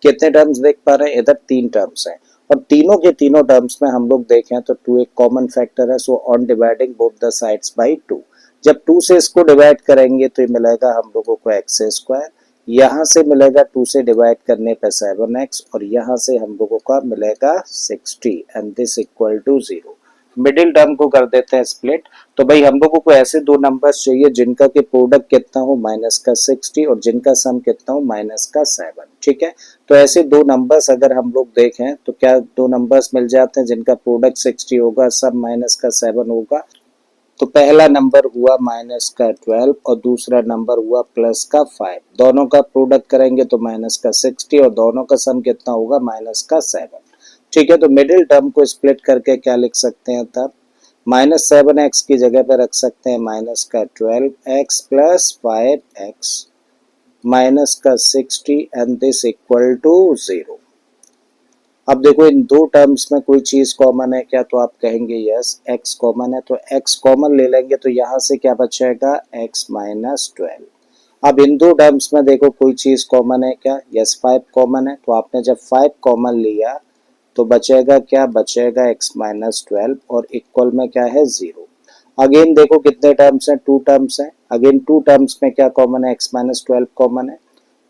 Speaker 1: कितने टर्म्स देख पा रहे हैं, इधर 3 टर्म्स हैं, और तीनों के तीनों टर्म्स में हम लोग देखें तो 2 एक कॉमन फैक्टर है, so on dividing both the sides by 2, जब 2 से इसको डिवाइड करेंगे तो ये मिलेगा हम लोगों को x स्क्वायर, यहाँ से मिलेगा 2 से डिवाइड करने पे 7x, और यहाँ से हम लोगों का मिलेगा 60 and this equal to 0। Middle term को कर देते हैं स्प्लिट। तो भाई हम लोगों को ऐसे दो नंबर्स चाहिए जिनका के प्रोडक्ट कितना हो -60 और जिनका सम कितना हो -7। ठीक है, तो ऐसे दो नंबर्स अगर हम लोग देखें तो क्या दो नंबर्स मिल जाते हैं जिनका प्रोडक्ट 60 होगा, सम -7 होगा। तो पहला नंबर हुआ -12 और दूसरा नंबर हुआ +5। दोनों का प्रोडक्ट करेंगे तो -60 और दोनों का सम कितना होगा -7। ठीक है, तो मिडिल टर्म को स्प्लिट करके क्या लिख सकते हैं तब, -7x की जगह पे रख सकते हैं -12x plus 5x -60 and this equal to 0। अब देखो इन दो टर्म्स में कोई चीज कॉमन है क्या, तो आप कहेंगे यस x कॉमन है, तो x कॉमन ले लेंगे तो यहाँ से क्या बचेगा x -12। अब इन दो टर्म्स में देखो कोई चीज कॉमन है क्या, यस 5 कॉमन है, तो आपने जब 5 कॉमन लिया तो बचेगा क्या, बचेगा x -12 और इक्वल में क्या है 0। अगेन देखो कितने टर्म्स हैं, टू टर्म्स हैं, अगेन टू टर्म्स में क्या कॉमन है, x -12 कॉमन है,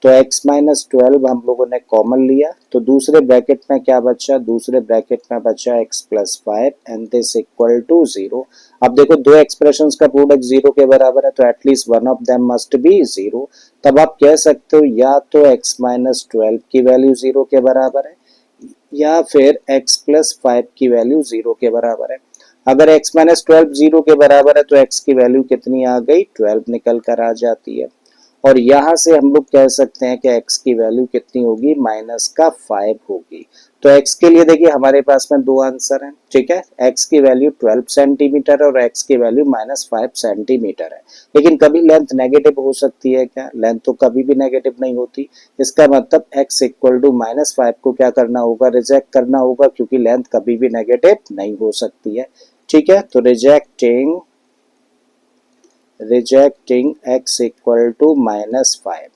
Speaker 1: तो x -12 हम लोगों ने कॉमन लिया तो दूसरे ब्रैकेट में क्या बचा, दूसरे ब्रैकेट में बचा x +5 and this equal to 0। अब देखो दो एक्सप्रेशंस का प्रोडक्ट 0 के बराबर है तो at least one of them must be 0। तब आप कह सकते हो या तो x -12 की वैल्यू 0 के बराबर है या फिर x +5 की वैल्यू 0 के बराबर है। अगर x -12 0 के बराबर है तो x की वैल्यू कितनी आ गई, 12 निकल कर आ जाती है। और यहाँ से हम लोग कह सकते हैं कि x की वैल्यू कितनी होगी, -5 होगी। तो x के लिए देखिए हमारे पास में दो आंसर हैं। ठीक है, x की वैल्यू 12 सेंटीमीटर और x की वैल्यू -5 सेंटीमीटर है। लेकिन कभी लेंथ नेगेटिव हो सकती है क्या, लेंथ तो कभी भी नेगेटिव नहीं होती। इसका मतलब x इक्वल टू -5 को क्या करना होगा, रिजेक्ट करना होगा, क्योंकि लेंथ कभी भी नेगेटिव नहीं हो सकती है। ठीक है, तो रिजेक्टिंग x इक्वल टू -5।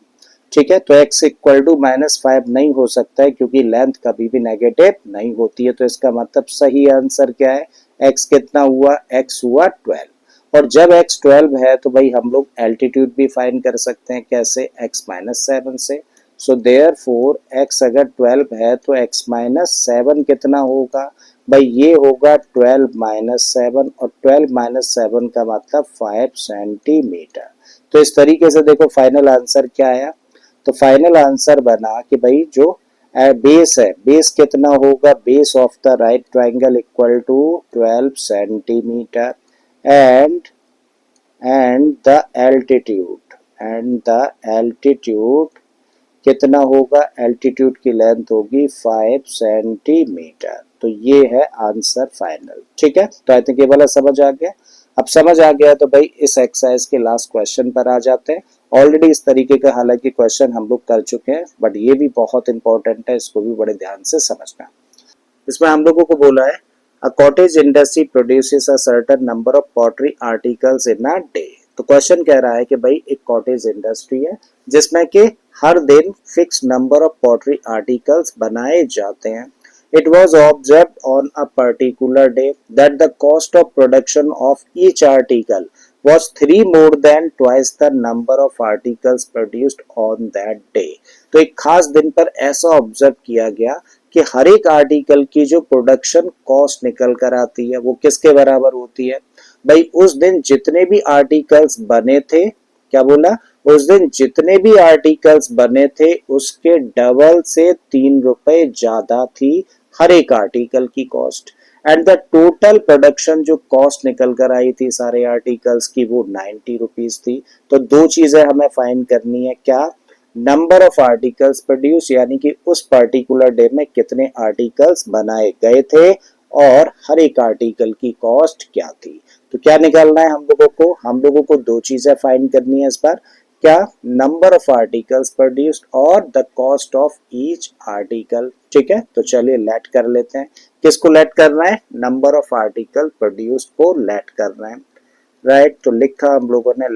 Speaker 1: ठीक है, तो x इक्वल टू -5 नहीं हो सकता है क्योंकि लेंथ कभी भी नेगेटिव नहीं होती है। तो इसका मतलब सही आंसर क्या है, x कितना हुआ, x हुआ 12। और जब x 12 है तो भाई हम लोग एल्टीट्यूड भी फाइंड कर सकते हैं, कैसे, x -7 से। सो देयरफॉर x अगर 12 है तो x -7 कितना होगा, भाई ये होगा 12 -7 और 12 -7 का मतलब 5 सेंटीमीटर। तो इस तरीके से देखो फाइनल आंसर क्या आया, तो फाइनल आंसर बना कि भाई जो बेस है, बेस कितना होगा, base of the right triangle equal to 12 centimetre and the altitude कितना होगा, एल्टीट्यूड की लेंथ होगी 5 सेंटीमीटर। तो ये है आंसर फाइनल। ठीक है, तो आई थिंक ये वाला समझ आ गया। अब समझ आ गया तो भाई इस एक्सरसाइज के लास्ट क्वेश्चन पर आ जाते हैं। ऑलरेडी इस तरीके का हालांकि क्वेश्चन हम लोग कर चुके हैं, बट ये भी बहुत इंपॉर्टेंट है, इसको भी बड़े ध्यान से समझना। इसमें हम लोगों को बोला है a cottage industry produces a certain number of pottery articles in a day. तो क्वेश्चन कह रहा है कि भाई एक कॉटेज इंडस्ट्री है जिसमें कि हर दिन fix number of pottery articles बनाए जाते हैं। It was observed on a particular day that the cost of production of each article was three more than twice the number of articles produced on that day। तो एक खास दिन पर ऐसा observe किया गया कि हर एक आर्टिकल की जो प्रोडक्शन कॉस्ट निकल कर आती है वो किसके बराबर होती है, भाई उस दिन जितने भी आर्टिकल्स बने थे, क्या बोला, उस दिन जितने भी आर्टिकल्स बने थे उसके डबल से 3 रुपए ज्यादा थी हर एक आर्टिकल की cost. And the total production जो कॉस्ट निकल कर आई थी सारे आर्टिकल्स की वो 90 रुपीज थी। तो दो चीजें हमें फाइंड करनी है, क्या, नंबर ऑफ आर्टिकल्स प्रोड्यूस यानी कि उस पर्टिकुलर डे में कितने आर्टिकल्स बनाए गए थे और हर एक आर्टिकल की कॉस्ट क्या थी। तो क्या निकालना है हम लोगों को दो चीजें फाइंड करनी है इस बार, क्या, नंबर ऑफ आर्टिकल्स प्रोड्यूस्ड और the cost of each article. ठीक है, तो चलिए लेट कर लेते हैं। किसको लेट करना है, नंबर ऑफ आर्टिकल प्रोड्यूस्ड को लेट करना है। राइट, तो लिखा हम लोगों ने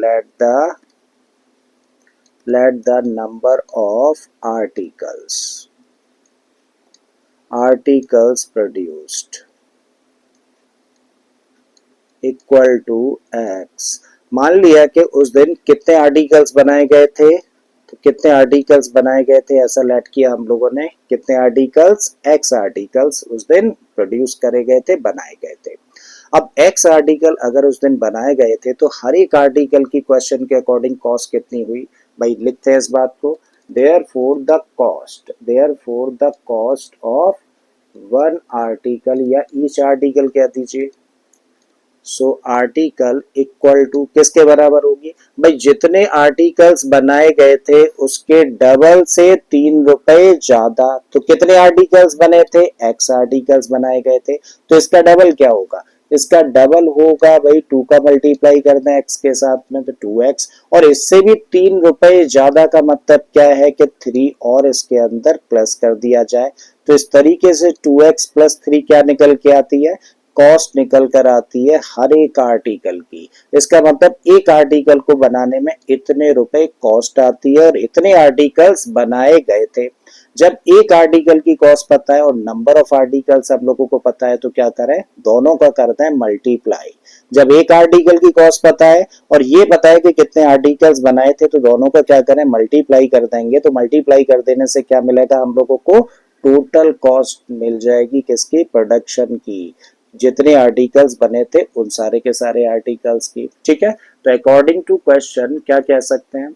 Speaker 1: let the number of articles produced equal to x। मान लिया कि उस दिन कितने आर्टिकल्स बनाए गए थे, तो कितने आर्टिकल्स बनाए गए थे ऐसा लेट किया हम लोगों ने, कितने आर्टिकल्स, x आर्टिकल्स उस दिन प्रोड्यूस करे गए थे, बनाए गए थे। अब एक्स आर्टिकल अगर उस दिन बनाए गए थे तो हर एक आर्टिकल की क्वेश्चन के अकॉर्डिंग कॉस्ट कितनी हुई भाई, लिखते हैं इस बात को। Therefore the cost of one article या ईच आर्टिकल कह दीजिए। सो आर्टिकल इक्वल टू किसके बराबर होगी भाई, जितने आर्टिकल्स बनाए गए थे उसके डबल से 3 रुपए ज्यादा। तो कितने आर्टिकल्स बने थे, एक्स आर्टिकल्स बनाए गए थे, तो इसका डबल क्या होगा, इसका डबल होगा भाई 2 का मल्टीप्लाई कर दें एक्स के साथ में तो 2x, और इससे भी 3 रुपए ज्यादा का मतलब क्या है कि 3 और इसके अंदर प्लस कर दिया जाए। तो इस तरीके से 2x प्लस 3 क्या निकल के आती है, कॉस्ट निकल कर आती है हर एक आर्टिकल की। इसका मतलब एक आर्टिकल को बनाने में इतने रुपए कॉस्ट आती है और इतने आर्टिकल्स बनाए गए थे। जब एक आर्टिकल की कॉस्ट पता है और नंबर ऑफ आर्टिकल्स हम लोगों को पता है तो क्या करें, दोनों का करते हैं मल्टीप्लाई। जब एक आर्टिकल की कॉस्ट पता है और ये पता है कि कितने आर्टिकल्स बनाए थे तो दोनों का क्या करें, मल्टीप्लाई कर देंगे। तो मल्टीप्लाई कर देने से क्या मिलेगा हम लोगों को, टोटल कॉस्ट मिल जाएगी किसकी, प्रोडक्शन की। जितने आर्टिकल्स बने थे उन सारे के सारे आर्टिकल्स की। ठीक है, तो अकॉर्डिंग टू क्वेश्चन क्या कह सकते हैं,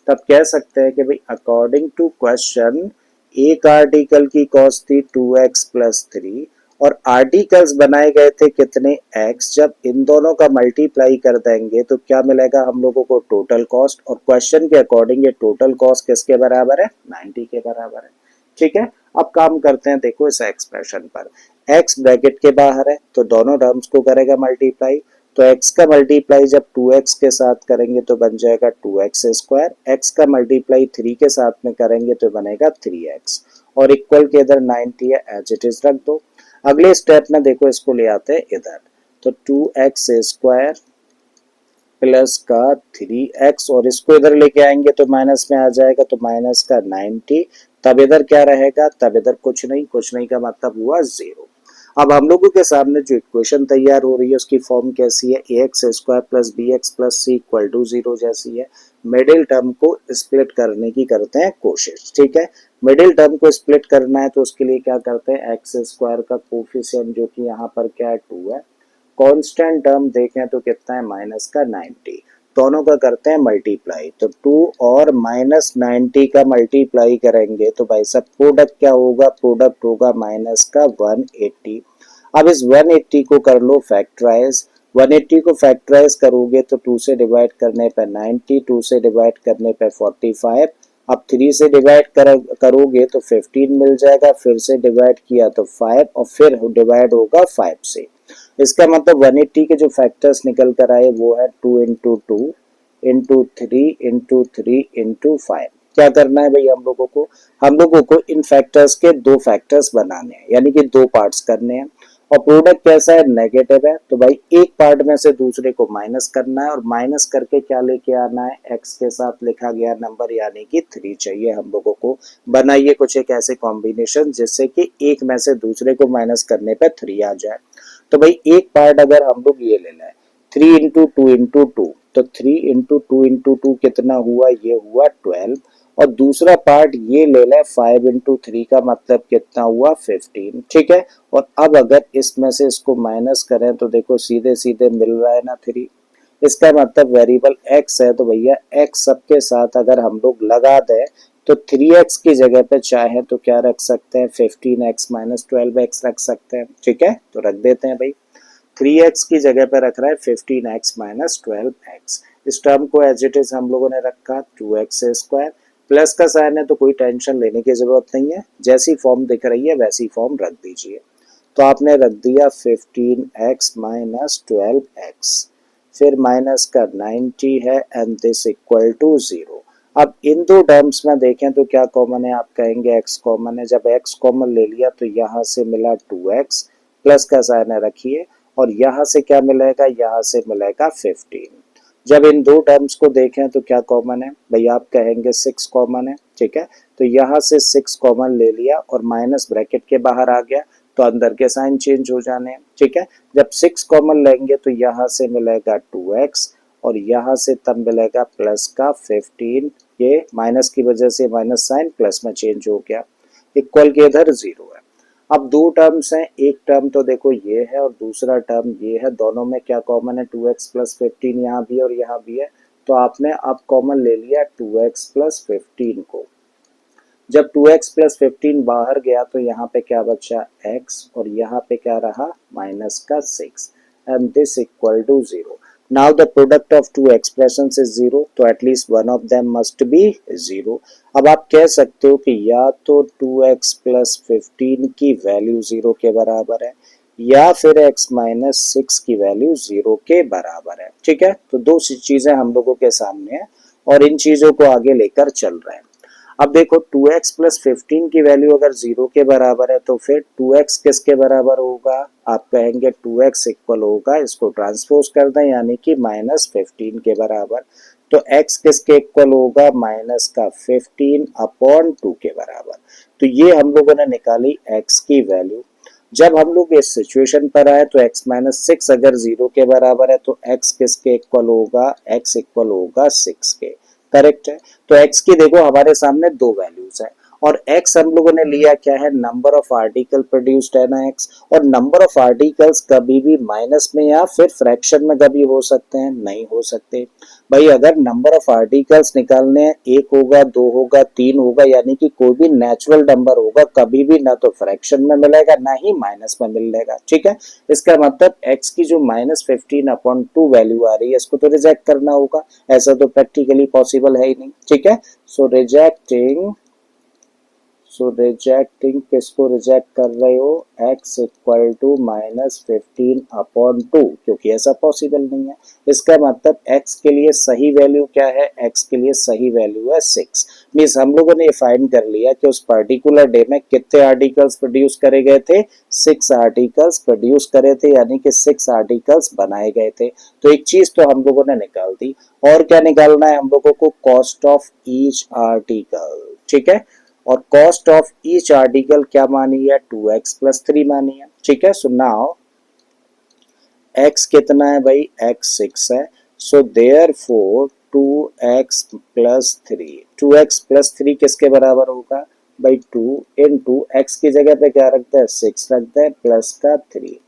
Speaker 1: तब कह सकते हैं कि भाई अकॉर्डिंग टू क्वेश्चन एक आर्टिकल की कॉस्ट थी 2x प्लस 3 और आर्टिकल्स बनाए गए थे कितने, x। जब इन दोनों का मल्टीप्लाई कर देंगे तो क्या मिलेगा हम लोगों को, टोटल कॉस्ट। और क्वेश्चन के अकॉर्डिंग ये टोटल कॉस्ट किसके बराबर है, 90 के बराबर है। ठीक है, अब काम करते हैं देखो इस एक्सप्रेशन पर। x ब्रैकेट के बाहर है तो दोनों टर्म्स को करेगा मल्टीप्लाई। तो x का मल्टीप्लाई जब 2x के साथ करेंगे तो बन जाएगा 2x स्क्वायर, x का मल्टीप्लाई 3 के साथ में करेंगे तो बनेगा 3x, और इक्वल के इधर 90 है, एज इट इज रख दो। अगले स्टेप में देखो इसको ले आते हैं इधर, तो 2x स्क्वायर प्लस का 3x और इसको इधर लेके आएंगे तो माइनस में आ जाएगा, तो माइनस का 90। तब इधर क्या रहेगा, तब इधर कुछ नहीं का मतलब हुआ 0। अब हम लोगों के सामने जो इक्वेशन तैयार हो रही है उसकी फॉर्म कैसी है, ax square plus bx plus c equal to 0 जैसी है। मिडिल टर्म को स्प्लिट करने की करते हैं कोशिश। ठीक है, मिडिल टर्म को स्प्लिट करना है तो उसके लिए क्या करते हैं, एक्स स्क्वायर का कोफिशिएंट जो कि यहाँ पर क्या है 2 है, कांस्टेंट टर्म देखें तो कितना है माइनस का 90, दोनों का करते हैं मल्टीप्लाई। तो 2 और माइनस 90 का मल्टीप्लाई करेंगे तो भाई सब प्रोडक्ट क्या होगा, प्रोडक्ट होगा माइनस का 180। अब इस 180 को कर लो फैक्टराइज, 180 को फैक्टराइज करोगे तो 2 से डिवाइड करने पे 90, 2 से डिवाइड करने पे 45, अब 3 से डिवाइड करोगे तो 15 मिल जाएगा, फिर से डिवाइड किया तो 5 और फिर डिवाइड होगा 5 से। इसका मतलब 180 के जो फैक्टर्स निकल कर आए वो है 2 इंटू 2 इंटू 3 इंटू 3 इंटू 5। क्या करना है भाई हम लोगों को इन फैक्टर्स के दो फैक्टर्स बनाने हैं, यानी कि दो पार्ट्स करने हैं। और प्रोडक्ट कैसा है, नेगेटिव है, तो भाई एक पार्ट में से दूसरे को माइनस करना है और माइनस करके क्या लेके आना है, एक्स के साथ लिखा गया नंबर यानी कि 3 चाहिए हम लोगों को। बनाइए कुछ एक ऐसे कॉम्बिनेशन जिससे कि एक में से दूसरे को माइनस करने पे 3 आ जाए। तो भाई एक पार्ट अगर हम लोग ये ले लें 3 इंटू टू इंटू टू, तो 3 इंटू टू इंटू टू कितना हुआ, ये हुआ 12। और दूसरा पार्ट ये ले लें 5 इंटू 3 का मतलब कितना हुआ 15। ठीक है, और अब अगर इसमें से इसको माइनस करें तो देखो सीधे सीधे मिल रहा है ना 3, इसका मतलब वेरिएबल x है, तो भैया x सबके साथ अगर हम लोग लगा दें तो 3x की जगह पे चाहे तो क्या रख सकते हैं, 15x माइनस 12x रख सकते हैं। ठीक है, तो रख देते हैं भाई, 3x की जगह पे रख रहा है 15x माइनस 12x। इस टर्म को एज इट इज हम लोगों ने रखा 2x स्क्वायर, प्लस का साइन है तो कोई टेंशन लेने की जरूरत नहीं है, जैसी फॉर्म दिख रही है वैसी फॉर्म रख दीजिए। तो आपने रख दिया 15x माइनस 12x, फिर माइनस का 90 है एंड दिस इक्वल टू 0। अब इन दो टर्म्स में देखें तो क्या कॉमन है, आप कहेंगे x कॉमन है। जब x कॉमन ले लिया तो यहाँ से मिला 2x, प्लस का साइन है रखिए, और यहाँ से क्या मिलेगा, यहाँ से मिलेगा 15। जब इन दो टर्म्स को देखें तो क्या कॉमन है भाई, आप कहेंगे 6 कॉमन है। ठीक है, तो यहाँ से 6 कॉमन ले लिया और माइनस ब्रैकेट के बाहर आ गया तो अंदर के साइन चेंज हो जाने हैं। ठीक है, जब 6 कॉमन लेंगे तो यहाँ से मिलेगा 2x और यहाँ से तब मिलेगा प्लस का 15, ये माइनस की वजह से माइनस साइन प्लस में चेंज हो गया, इक्वल के इधर 0 है। अब दो टर्म्स हैं, एक टर्म तो देखो ये है और दूसरा टर्म ये है, दोनों में क्या कॉमन है, 2x प्लस 15 यहाँ भी है और यहाँ भी है, तो आपने अब कॉमन ले लिया 2x प्लस 15 को। जब 2x प्लस 15 बाहर गया तो यहाँ पे क्या बचा x और यहाँ पे क्या रहा माइनस का 6 and this equal to 0। Now the product of two expressions is 0, तो at least one of them must be 0। अब आप कह सकते हो कि या तो 2x प्लस 15 की वैल्यू 0 के बराबर है या फिर x माइनस 6 की वैल्यू 0 के बराबर है। ठीक है, तो दो चीजें हम लोगों के सामने है और इन चीजों को आगे लेकर चल रहे हैं। अब देखो 2x प्लस 15 की वैल्यू अगर 0 के बराबर है तो फिर 2x किसके बराबर होगा, आप कहेंगे 2x इक्वल होगा, इसको ट्रांसपोज कर दें यानी कि माइनस 15 के बराबर, तो x किसके इक्वल होगा माइनस का 15 अपॉन 2 के बराबर। तो ये हम लोगों ने निकाली x की वैल्यू। जब हम लोग इस सिचुएशन पर आए तो x माइनस 6 अगर 0 के बराबर है तो x किसके इक्वल होगा, x इक्वल होगा 6 के। करेक्ट है, तो x की देखो हमारे सामने दो वैल्यूज है और x हम लोगों ने लिया क्या है, नंबर ऑफ आर्टिकल प्रोड्यूस्ड है ना x, और नंबर ऑफ आर्टिकल्स कभी भी माइनस में या फिर फ्रैक्शन में कभी हो सकते हैं, नहीं हो सकते भाई। अगर नंबर ऑफ आर्टिकल्स निकालने हैं, एक होगा, दो होगा, तीन होगा, यानी कि कोई भी नेचुरल नंबर होगा कभी भी ना तो फ्रैक्शन में मिलेगा ना ही माइनस में मिलेगा। ठीक है, इसका मतलब x की जो माइनस 15 अपॉन 2 वैल्यू आ रही है इसको तो रिजेक्ट करना होगा, ऐसा तो प्रैक्टिकली पॉसिबल है ही नहीं। ठीक है, सो रिजेक्टिंग किसको रिजेक्ट कर रहे हो, x equal to minus 15 upon 2, क्योंकि ऐसा पॉसिबल नहीं है। इसका मतलब x के लिए सही वैल्यू क्या है, x के लिए सही वैल्यू है 6। मीन्स हम लोगों ने ये फाइंड कर लिया कि उस पर्टिकुलर डे में कितने आर्टिकल्स प्रोड्यूस करे गए थे, 6 आर्टिकल्स प्रोड्यूस करे थे, यानी कि 6 आर्टिकल्स बनाए गए थे। तो एक चीज तो हम लोगों ने निकाल दी, और क्या निकालना है हम लोगों को, कॉस्ट ऑफ ईच आर्टिकल। ठीक है, और कॉस्ट ऑफ ईच आर्टिकल क्या मानी है, 2x प्लस 3 मानी है। ठीक है, सो नाउ x कितना है भाई, x 6 है, so therefore 2x plus 3, 2x plus 3 किसके बराबर होगा भाई, 2 इंटू x की जगह पे क्या रखते हैं, 6 रखते हैं, प्लस का 3,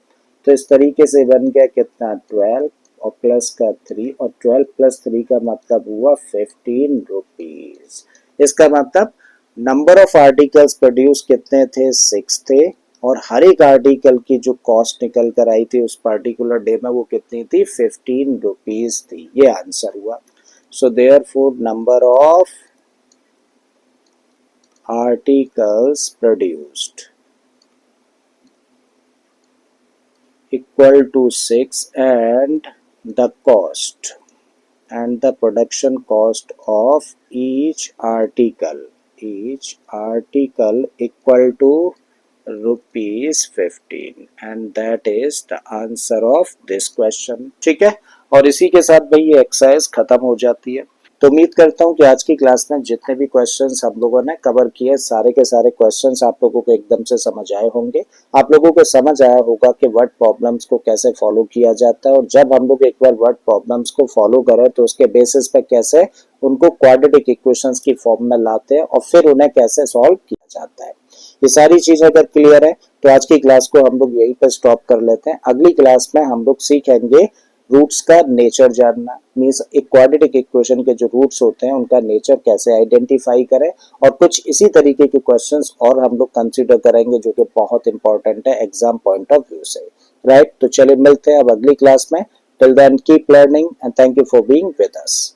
Speaker 1: तो इस तरीके से बन गया कितना 12 और प्लस का 3, और 12 प्लस 3 का मतलब हुआ 15 रुपीज। इसका मतलब नंबर ऑफ आर्टिकल्स प्रोड्यूस कितने थे, 6 थे, और हर एक आर्टिकल की जो कॉस्ट निकल कर आई थी उस पर्टिकुलर डे में वो कितनी थी, 15 रुपीज थी। ये आंसर हुआ। So therefore number of articles produced equal to 6 and the cost and the production cost of each article equal to rupees 15 and that is the answer of this question। ठीक है, और इसी के साथ भाई ये एक्सरसाइज खत्म हो जाती है। तो उम्मीद करता हूँ कि आज की क्लास में जितने भी क्वेश्चंस हम लोगों ने कवर किए सारे के सारे क्वेश्चंस आप लोगों को एकदम से समझ आए होंगे। आप लोगों को समझ आया होगा कि वर्ड प्रॉब्लम्स को कैसे फॉलो किया जाता है, और जब हम लोग एक बार वर्ड प्रॉब्लम्स को फॉलो करें तो उसके बेसिस पे कैसे उनको क्वाड्रेटिक इक्वेशंस की फॉर्म में लाते हैं और फिर उन्हें कैसे सॉल्व किया जाता है। ये सारी चीजें अगर क्लियर है तो आज की क्लास को हम लोग यहीं पर स्टॉप कर लेते हैं। अगली क्लास में हम लोग सीखेंगे रूट्स का नेचर जानना, मीन्स एक क्वाड्रेटिक इक्वेशन के जो रूट्स होते हैं उनका नेचर कैसे आइडेंटिफाई करें, और कुछ इसी तरीके के क्वेश्चंस और हम लोग कंसीडर करेंगे जो कि बहुत इंपॉर्टेंट है एग्जाम पॉइंट ऑफ व्यू से। राइट, तो चलिए मिलते हैं अब अगली क्लास में। Till then keep learning and thank you for being with us.